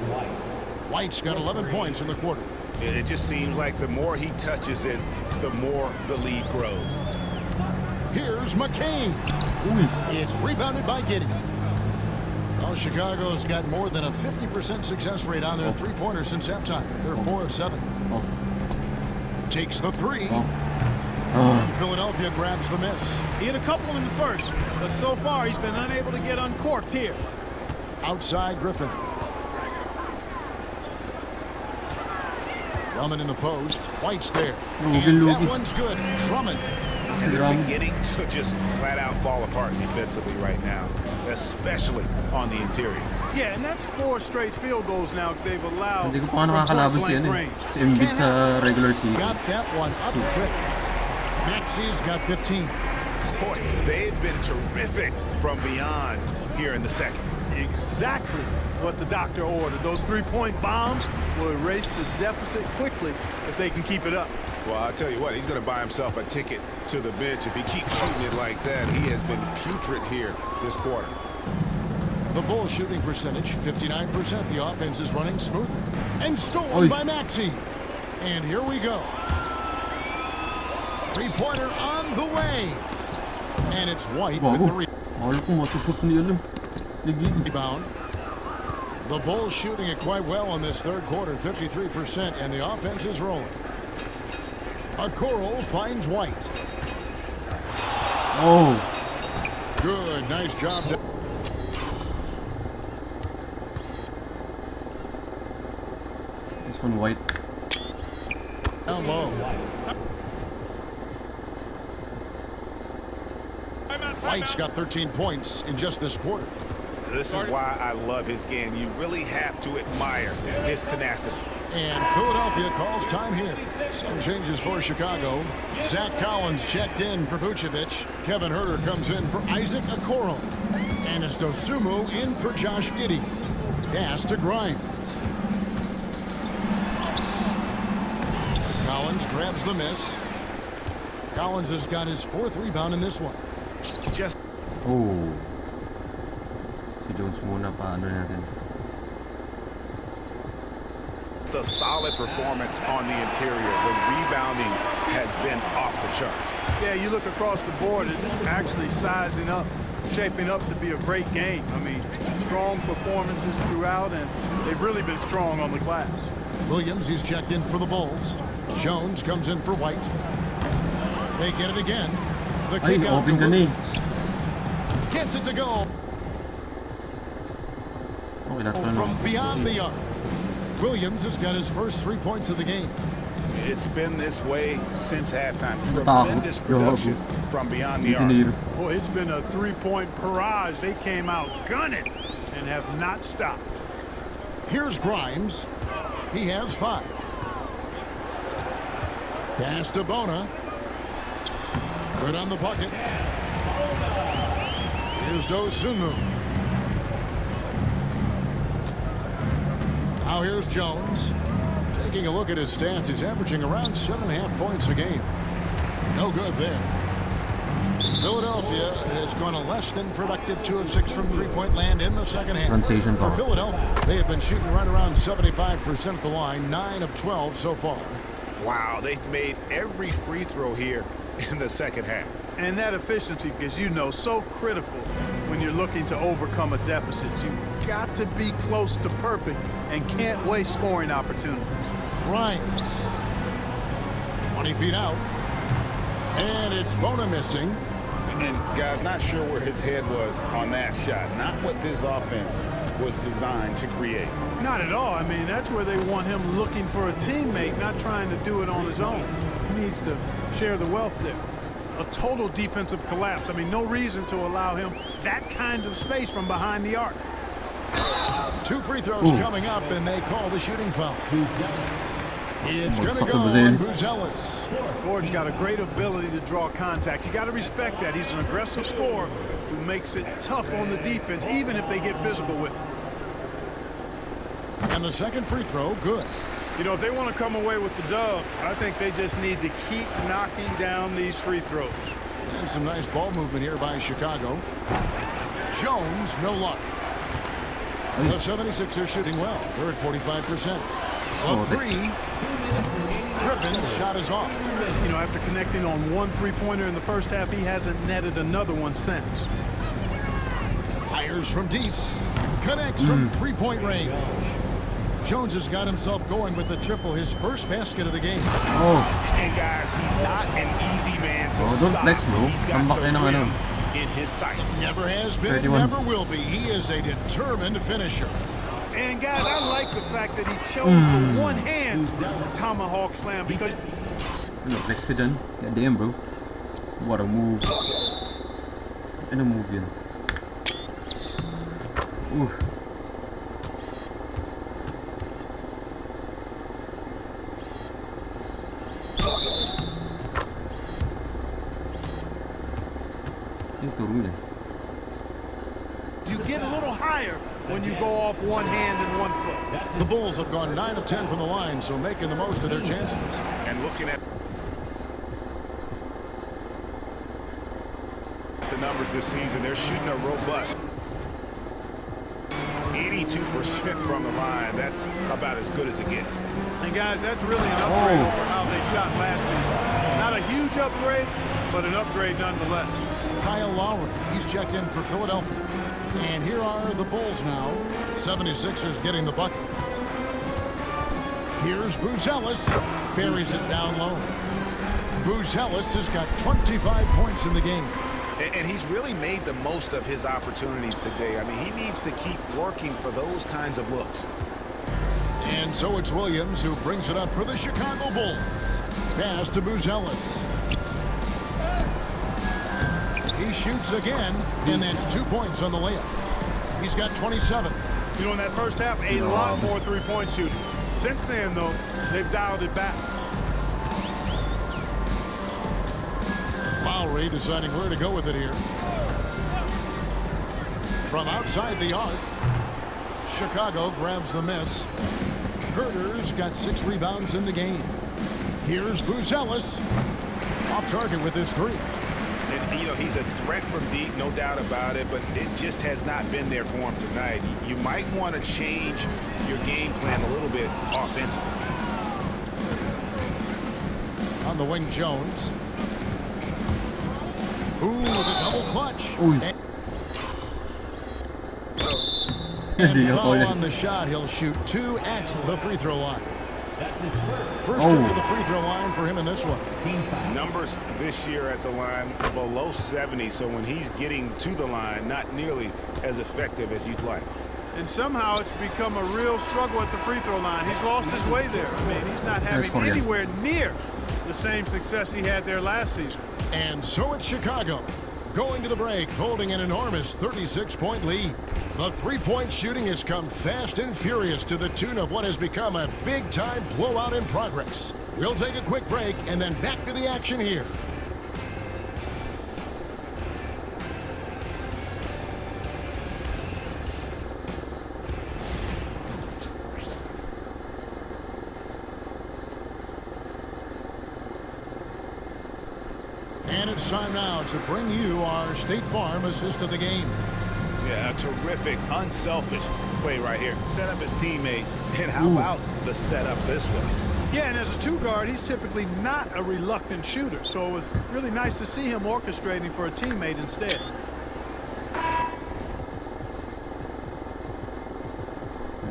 White's got 11 points in the quarter. It just seems like the more he touches it, the more the lead grows. Here's McCain. It's rebounded by Giddey. Well, Chicago's got more than a 50% success rate on their three-pointers since halftime. They're 4 of 7. Takes the 3. And Philadelphia grabs the miss. He had a couple in the first, but so far he's been unable to get uncorked here. Outside Griffin. Drummond in the post. White's there. And that one's good. Drummond. And they're beginning to just flat out fall apart defensively right now, especially on the interior. Yeah, and that's 4 straight field goals now they've allowed. Hindi ko pa nga nakakalaban si ano eh. Si Embiid sa regular season. Got that one up quick. Maxey's got 15. Boy, they've been terrific from beyond here in the second. Exactly what the doctor ordered. Those three-point bombs will erase the deficit quickly if they can keep it up. Well, I'll tell you what, he's going to buy himself a ticket to the bench. If he keeps shooting it like that, he has been putrid here this quarter. The Bulls shooting percentage, 59%. The offense is running smoothly. And stolen by Maxey. And here we go. Three-pointer on the way. And it's White with the rebound. The Bulls shooting it quite well in this third quarter, 53%, and the offense is rolling. Okoro finds White. Oh. Good, nice job. This one White. Down low. White's got 13 points in just this quarter. This is why I love his game. You really have to admire his tenacity. And Philadelphia calls time here. Some changes for Chicago. Zach Collins checked in for Vucevic. Kevin Huerter comes in for Isaac Okoro. And it's Dosunmu in for Josh Giddey. Pass to Grimes. Collins grabs the miss. Collins has got his fourth rebound in this one. Just Si Jones muna paano natin. The solid performance on the interior. The rebounding has been off the charts. Yeah, you look across the board, it's actually sizing up, shaping up to be a great game. I mean, strong performances throughout, and they've really been strong on the glass. Williams, he's checked in for the Bulls. Jones comes in for White. They get it again. The Ay, kick out open to ka na eh. gets it to go. Okay, that's one. From beyond the arc. Williams has got his first 3 points of the game. It's been this way since halftime. Taco. Tremendous production from beyond the arc. Tiniro. Boy, it's been a three-point barrage. They came out gunning and have not stopped. Here's Grimes. He has 5. Pass to Bona. Good on the bucket. Here's Dosunmu. Now here's Jones. Taking a look at his stats, he's averaging around 7.5 points a game. No good there. Philadelphia has gone a less than productive 2 of 6 from three-point land in the second half. Transition For foul. Philadelphia, they have been shooting right around 75% at the line, 9 of 12 so far. Wow, they've made every free throw here in the second half. And that efficiency, as you know, so critical when you're looking to overcome a deficit. You've got to be close to perfect and can't waste scoring opportunities. Grimes. 20 feet out. And it's Bona missing. And guys, not sure where his head was on that shot. Not what this offense was designed to create. Not at all. I mean, that's where they want him looking for a teammate, not trying to do it on his own. He needs to share the wealth there. A total defensive collapse. I mean, no reason to allow him that kind of space from behind the arc. 2 free throws coming up, and they call the shooting foul. It's going to go on Buzelis. Gordon's got a great ability to draw contact. You got to respect that. He's an aggressive scorer who makes it tough on the defense, even if they get physical with him. And the second free throw, good. You know, if they want to come away with the dub, I think they just need to keep knocking down these free throws. And some nice ball movement here by Chicago. Jones, no luck. The 76ers shooting well. They're at 45%. A three. Griffin's shot is off. You know, after connecting on one three-pointer in the first half, he hasn't netted another one since. Fires from deep. Connects from three-point range. Jones has got himself going with the triple, his first basket of the game. And guys, he's not an easy man to don't stop. flex, bro. He's got Tambak the na ng ano. rim in his sights. Never has been, 31. never will be. He is a determined finisher. And guys, I like the fact that he chose the one-hand tomahawk slam because Ano, flex ka dyan? God damn, bro. What a move. Ano move yun? Yung turo niya. you get a little higher when you go off one hand and one foot. The Bulls have gone 9 of 10 from the line, so making the most of their chances. And looking at the numbers this season, they're shooting a robust 82% from the line. That's about as good as it gets. And guys, that's really an upgrade over how they shot last season. Not a huge upgrade, but an upgrade nonetheless. Kyle Lowry, he's checked in for Philadelphia. And here are the Bulls now. 76ers getting the bucket. Here's Buzelis, buries it down low. Buzelis has got 25 points in the game. And he's really made the most of his opportunities today. I mean, he needs to keep working for those kinds of looks. And so it's Williams who brings it up for the Chicago Bulls. Pass to Buzelis. He shoots again, and that's 2 points on the layup. He's got 27. You know, in that first half, a lot more three-point shooting. Since then, though, they've dialed it back. Lowry deciding where to go with it here. From outside the arc, Chicago grabs the miss. Herter's got 6 rebounds in the game. Here's Buzelis, off target with his 3. And, you know, he's a threat from deep, no doubt about it, but it just has not been there for him tonight. You might want to change your game plan a little bit offensively. On the wing, Jones. Ooh, the double clutch. And foul on the shot. He'll shoot 2 at the free throw line. First trip to the free throw line for him in this one. Numbers this year at the line below 70, so when he's getting to the line, not nearly as effective as you'd like. And somehow it's become a real struggle at the free throw line. He's lost his way there. I mean, he's not having anywhere near the same success he had there last season. And so it's Chicago going to the break, holding an enormous 36-point lead. The three-point shooting has come fast and furious to the tune of what has become a big-time blowout in progress. We'll take a quick break and then back to the action here. And it's time now to bring you our State Farm assist of the game. Yeah, a terrific, unselfish play right here. Set up his teammate, and how about the setup this way? Yeah, and as a 2-guard, he's typically not a reluctant shooter, so it was really nice to see him orchestrating for a teammate instead.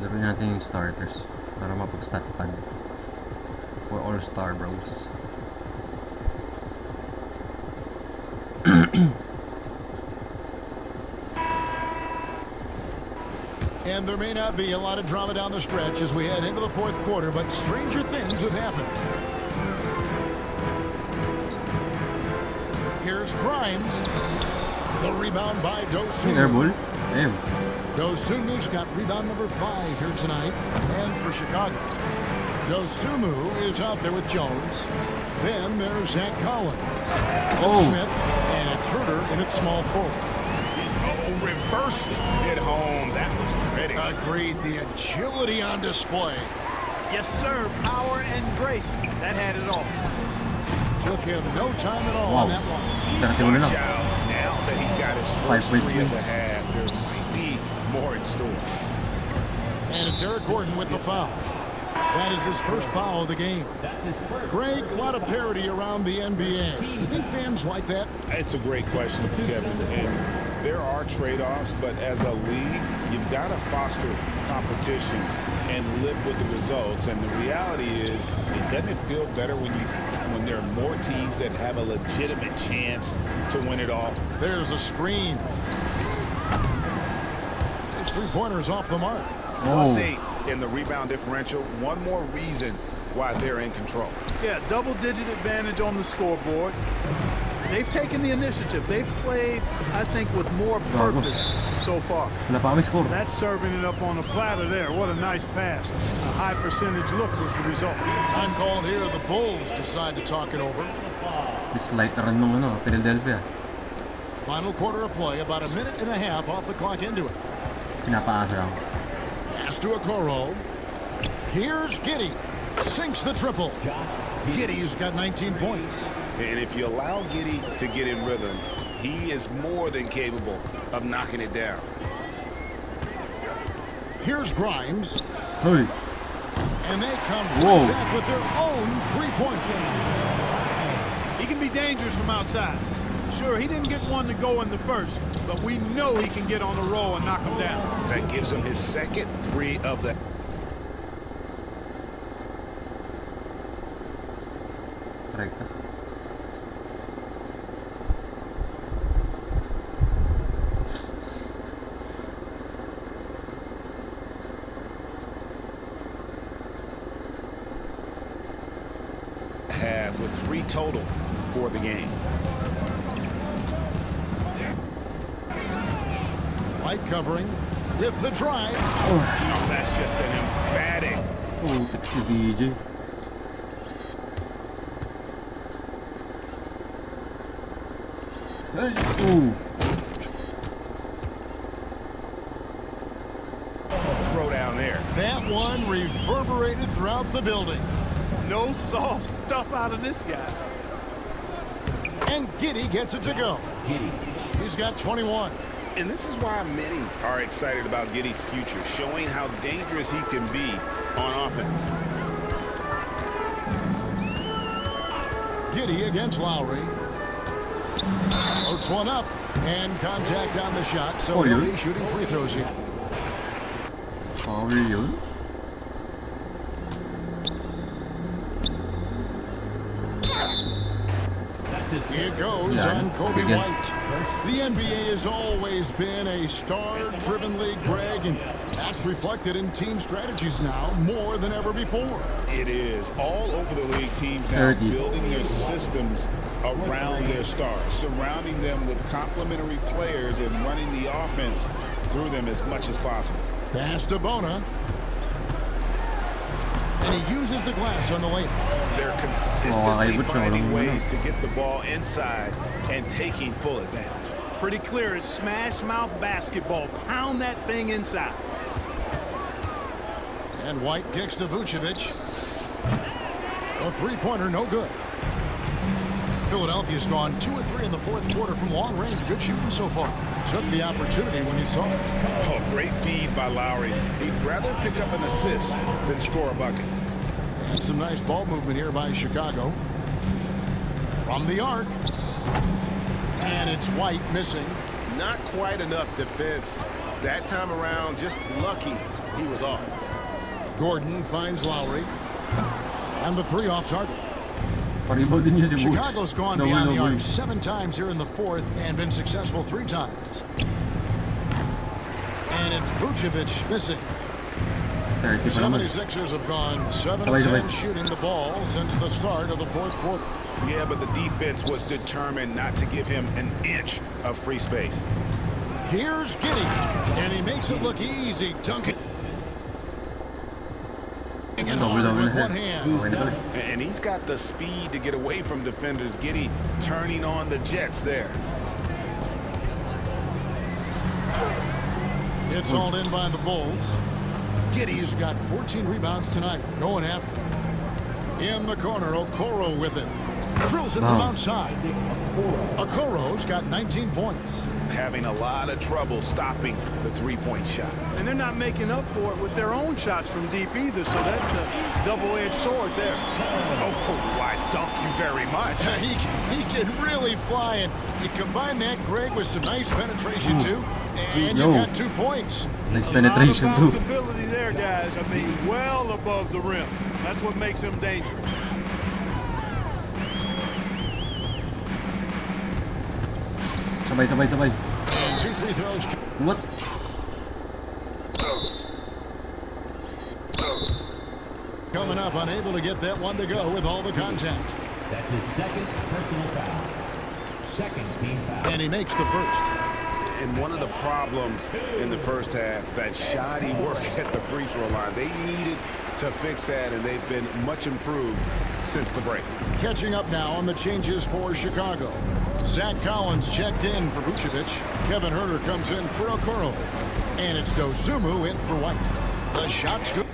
Laruin natin yung starters para mapag-stat pad for all-star bros. And there may not be a lot of drama down the stretch as we head into the fourth quarter, but stranger things have happened. Here's Grimes. The rebound by Dosunmu. Damn. Dosunmu's got rebound number 5 here tonight. And for Chicago, Dosunmu is out there with Jones. Then there's Zach Collins. Smith, and it's Herter in its small forward. Oh, reversed it home. That was pretty. Agreed. The agility on display. Yes, sir. Power and grace. That had it all. Took him no time at all on that one. Watch out. Now that he's got his first 3 of the half, there might be more in store. And it's Eric Gordon with the foul. That is his first foul of the game. Greg, a lot of parity around the NBA. You think fans like that? It's a great question, Kevin. And there are trade-offs, but as a league, you've got to foster competition and live with the results. And the reality is, it doesn't feel better when there are more teams that have a legitimate chance to win it all. There's a screen. His three-pointer's off the mark. +8 in the rebound differential. One more reason why they're in control. Yeah, double-digit advantage on the scoreboard. They've taken the initiative. They've played, I think, with more purpose so far. That's serving it up on a platter there. What a nice pass. A high percentage look was the result. Time called here. The Bulls decide to talk it over. This light run ng Philadelphia. Final quarter of play, about a minute and a half off the clock into it. Pinapaasa lang. Pass to Okoro. Here's Giddey. Sinks the triple. Giddey's got 19 points. And if you allow Giddey to get in rhythm, he is more than capable of knocking it down. Here's Grimes. Hey. And they come Whoa. right back with their own three-pointer. He can be dangerous from outside. Sure, he didn't get one to go in the first, but we know he can get on the roll and knock him down. That gives him his second three of the... Right. half with 3 total for the game. White covering with the drive. Oh, that's just an emphatic. Oh, taxi VJ. Hey. Ooh. Throw down there. That one reverberated throughout the building. No soft stuff out of this guy. And Giddey gets it to go. He's got 21. And this is why many are excited about Giddey's future, showing how dangerous he can be on offense. Giddey against Lowry. Floats one up. And contact on the shot, so he'll be shooting free throws here. Oh, really? It goes on Kobe White. The NBA has always been a star-driven league, Greg, and that's reflected in team strategies now more than ever before. It is. All over the league, teams now building their systems around their stars, surrounding them with complementary players and running the offense through them as much as possible. Pass to Bona. And he uses the glass on the lane. They're consistently finding ways to get the ball inside and taking full advantage. Pretty clear it's smash mouth basketball. Pound that thing inside. And White kicks to Vucevic. A three-pointer, no good. Philadelphia's gone 2 of 3 in the fourth quarter from long range. Good shooting so far. Took the opportunity when he saw it. Oh, great feed by Lowry. He'd rather pick up an assist than score a bucket. And some nice ball movement here by Chicago. From the arc. And it's White missing. Not quite enough defense. That time around, just lucky he was off. Gordon finds Lowry. And the 3 off target. Chicago's gone beyond the arc 7 times here in the fourth and been successful 3 times. And it's Vucevic missing. 76ers have gone 7 of 10 shooting the ball since the start of the fourth quarter. Yeah, but the defense was determined not to give him an inch of free space. Here's Giddey, and he makes it look easy. Duncan. With one hand. And he's got the speed to get away from defenders. Giddey turning on the Jets there. It's hauled in by the Bulls. Giddey's got 14 rebounds tonight, going after it. In the corner, Okoro with it. Drills it from outside. Okoro's got 19 points. Having a lot of trouble stopping the three-point shot. And they're not making up for it with their own shots from deep either, so that's a double-edged sword there. Oh, why, thank you very much. He can really fly, and you combine that, Greg, with some nice penetration, too, and you've got 2 points. Nice penetration, too. Responsibility there, guys. I mean, well above the rim. That's what makes him dangerous. Sabay. And 2 free throws. What? Coming up, unable to get that one to go with all the contact. That's his second personal foul. Second team foul. And he makes the first. And one of the problems in the first half, that shoddy work at the free throw line. They needed to fix that, and they've been much improved since the break. Catching up now on the changes for Chicago. Zach Collins checked in for Vucevic. Kevin Huerter comes in for Okoro. And it's Dosunmu in for White. The shot's good.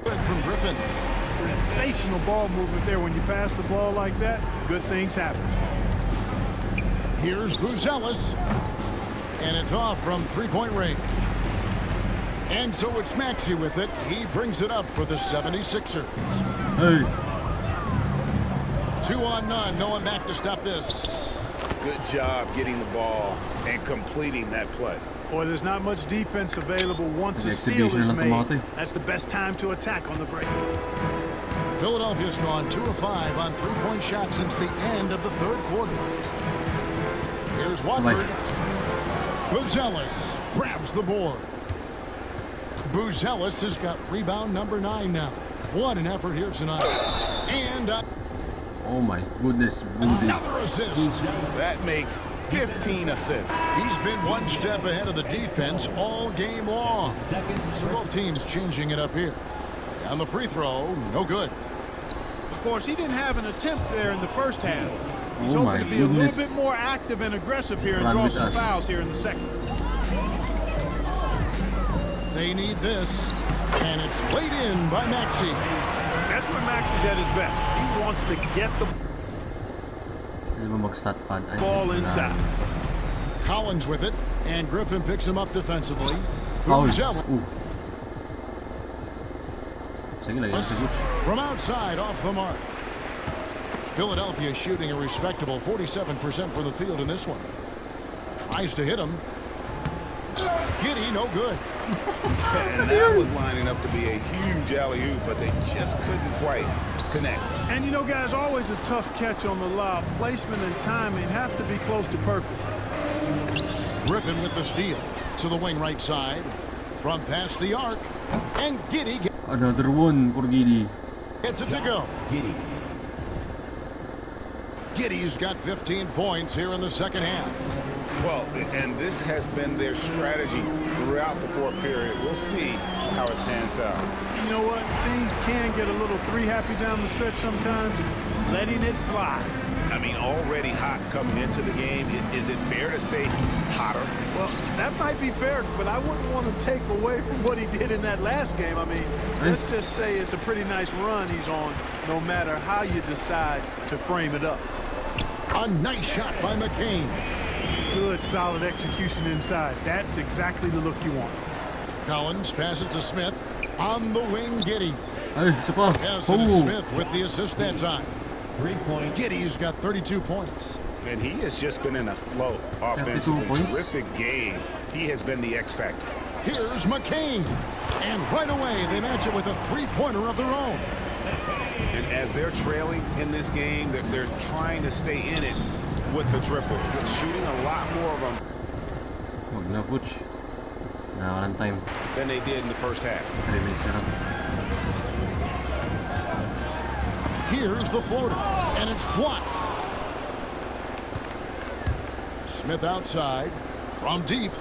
Good from Griffin. Sensational ball movement there. When you pass the ball like that, good things happen. Here's Buzelis. And it's off from 3-point range. And so it's Maxey with it. He brings it up for the 76ers. Hey. 2 on none. No one back to stop this. Good job getting the ball and completing that play. Boy, there's not much defense available once a The steal is exhibition made. automatic. That's the best time to attack on the break. Philadelphia's gone 2 of 5 on three-point shots since the end of the third quarter. Here's Watford. Buzelis grabs the board. Buzelis has got rebound number 9 now. What an effort here tonight. And Oh my goodness, Boozy. another assist. That makes 15 assists. He's been one step ahead of the defense all game long. So both teams changing it up here. On the free throw, no good. Of course, he didn't have an attempt there in the first half. He's Oh my hoping to be a goodness. little bit more active and aggressive here and Run draw with some us. fouls here in the second. They need this. And it's laid in by Maxey. That's when Max is at his best. He wants to get the Hindi ba mag-stat pad? Ay, ball wala. inside. Collins with it. And Griffin picks him up defensively. Foul. Buzelis Sige lang, yan sa Gooch. from outside off the mark. Philadelphia shooting a respectable 47% from the field in this one. Tries to hit him. Giddy, no good. And that was lining up to be a huge alley-oop, but they just couldn't quite connect. And you know, guys, always a tough catch on the lob. Placement and timing have to be close to perfect. Griffin with the steal to the wing right side. From past the arc. And Giddy Another one for Giddy. gets it to go. Giddy. Giddy's got 15 points here in the second half. Well, and this has been their strategy throughout the fourth period. We'll see how it pans out. You know what? Teams can get a little three-happy down the stretch sometimes, letting it fly. I mean, already hot coming into the game. Is it fair to say he's hotter? Well, that might be fair, but I wouldn't want to take away from what he did in that last game. I mean, let's just say it's a pretty nice run he's on, no matter how you decide to frame it up. A nice shot by McCain. Good, solid execution inside. That's exactly the look you want. Collins passes to Smith. On the wing, Giddy. Ay, isa pa. Yes, it is Oh. Smith with the assist that time. 3 points. Giddy's got 32 points. And he has just been in a flow 52 offensively. points. Terrific game. He has been the X factor. Here's McCain. And right away, they match it with a three-pointer of their own. And as they're trailing in this game, they're trying to stay in it with the triple. They're shooting a lot more of them Wag na, Gooch. Nakakalang time. than they did in the first half. Release na lang. Here's the floater, and it's blocked. Smith outside, from deep.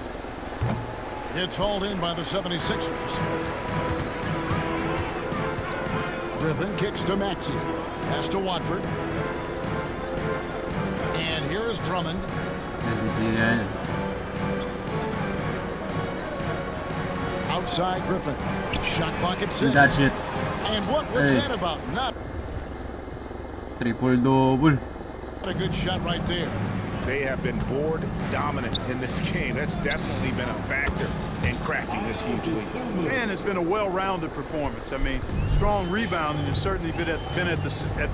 It's hauled in by the 76ers. Griffin kicks to Maxey. Pass to Watford. And here is Drummond. Hindi yan. Outside Griffin. Shot clock at 6. That's it. And what was Hey. that about? Not Triple-double. a good shot right there. They have been board dominant in this game. That's definitely been a factor in crafting this huge lead. And it's been a well-rounded performance. I mean, strong rebounding has certainly been at the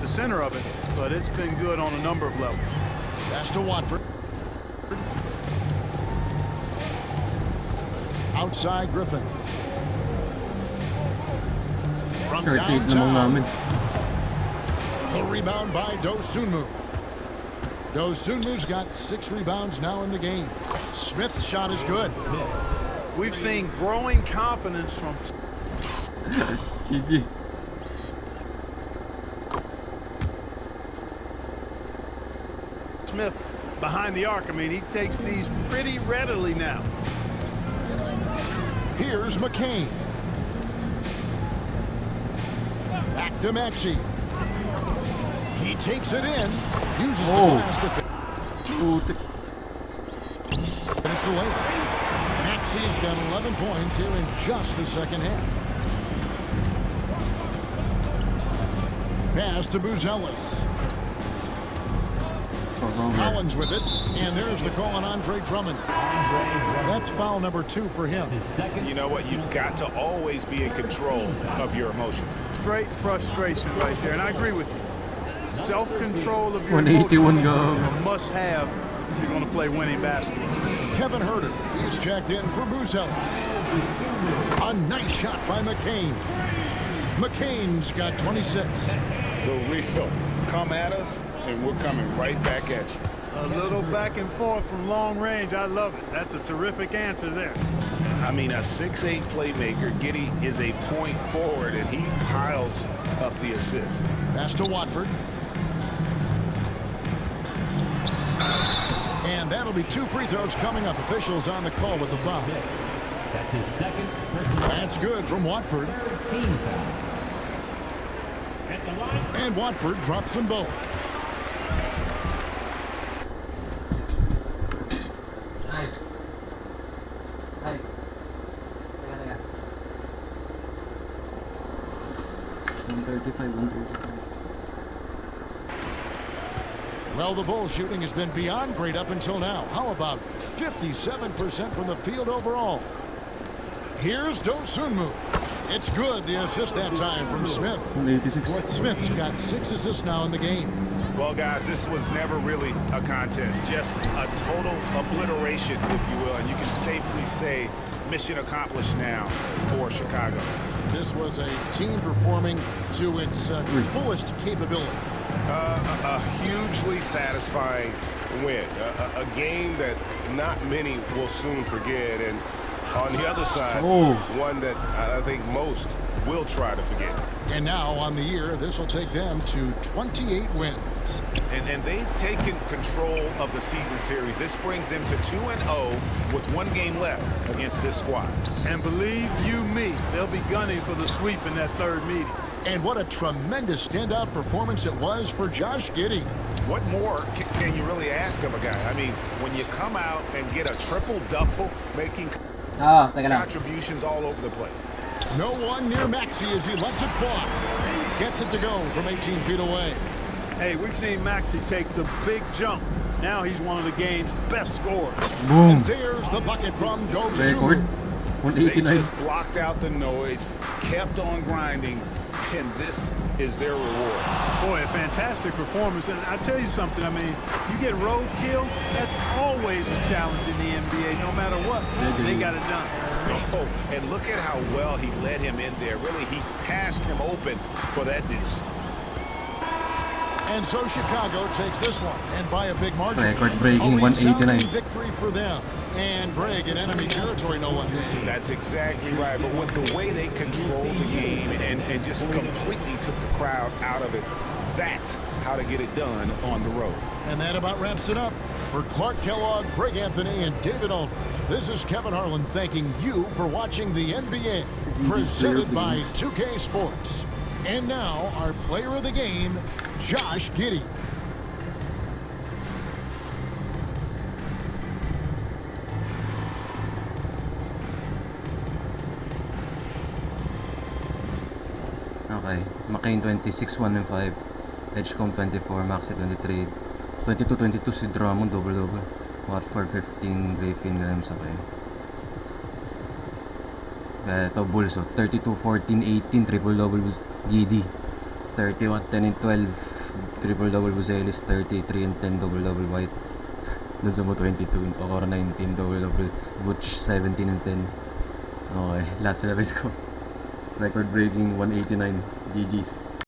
center of it, but it's been good on a number of levels. Pass to Watford. Outside Griffin. From 38 namang downtown. namin. The rebound by Dosunmu. Dosunmu's got 6 rebounds now in the game. Smith's shot is good. We've seen growing confidence from GG. Smith behind the arc. I mean, he takes these pretty readily now. Here's McCain. Back to Maxey. He takes it in. Uses the Oh. pass to Putik. finish the layup. Maxey's got 11 points here in just the second half. Pass to Buzelis. over. Collins with it, and there's the call on Andre Drummond. That's foul number 2 for him. You know what? You've got to always be in control of your emotions. Great frustration right there, and I agree with you. Self-control of your 181 emotions go. is a must-have if you're going to play winning basketball. Kevin Herter, he's checked in for Buzelis. A nice shot by McCain. McCain's got 26. The real come at us, and we're coming right back at you. A little back and forth from long range. I love it. That's a terrific answer there. I mean, a 6'8" playmaker. Giddey is a point forward, and he piles up the assists. Pass to Watford. And that'll be 2 free throws coming up. Officials on the call with the foul. That's his second. That's good from Watford. Team foul. At the line. And Watford drops them both. Hi. 135. Well, the Bulls shooting has been beyond great up until now. How about 57% from the field overall? Here's Dosunmu. It's good. The assist that time from Smith. 186. Smith's got 6 assists now in the game. Well, guys, this was never really a contest. Just a total obliteration, if you will. And you can safely say mission accomplished now for Chicago. This was a team performing to its fullest capability. A hugely satisfying win. A game that not many will soon forget. And on the other side, one that I think most will try to forget. And now on the year, this will take them to 28 wins. And they've taken control of the season series. This brings them to 2-0 with 1 game left against this squad. And believe you me, they'll be gunning for the sweep in that 3rd meeting. And what a tremendous standout performance it was for Josh Giddey. What more can you really ask of a guy? I mean, when you come out and get a triple-double, making contributions all over the place. No one near Maxey as he lets it fly. Gets it to go from 18 feet away. Hey, we've seen Maxey take the big jump. Now he's one of the game's best scorers. Boom. And there's the bucket from Record. Dosunmu. They 189. just blocked out the noise, kept on grinding, and this is their reward. Boy, a fantastic performance. And I tell you something, I mean, you get roadkill, that's always a challenge in the NBA. No matter what, they got it done. Oh, and look at how well he led him in there. Really, he passed him open for that deuce. And so Chicago takes this one, and by a big margin. Record-breaking A 189. resounding victory for them. And Greg in enemy territory, no less. That's exactly right. But with the way they controlled the game and just completely took the crowd out of it, that's how to get it done on the road. And that about wraps it up. For Clark Kellogg, Greg Anthony, and David Aldridge, this is Kevin Harlan thanking you for watching the NBA, presented by 2K Sports. And now, our player of the game, Josh Giddey. Okay, McCain 26, 1 and 5. Edgecombe 24, Maxey 23. 22-22 si Drummond, double-double. Watford 15, Griffin, Rams, okay. Ito, Bulls, 32-14-18, triple-double Giddey. 31, 10 and 12, triple-double Buzelis. 33 and 10, double-double White. Dun sa mo 22, Okoro 19, double-double Vooch, 17 and 10. Okay, lahat sila ko. Record breaking 189 GG's.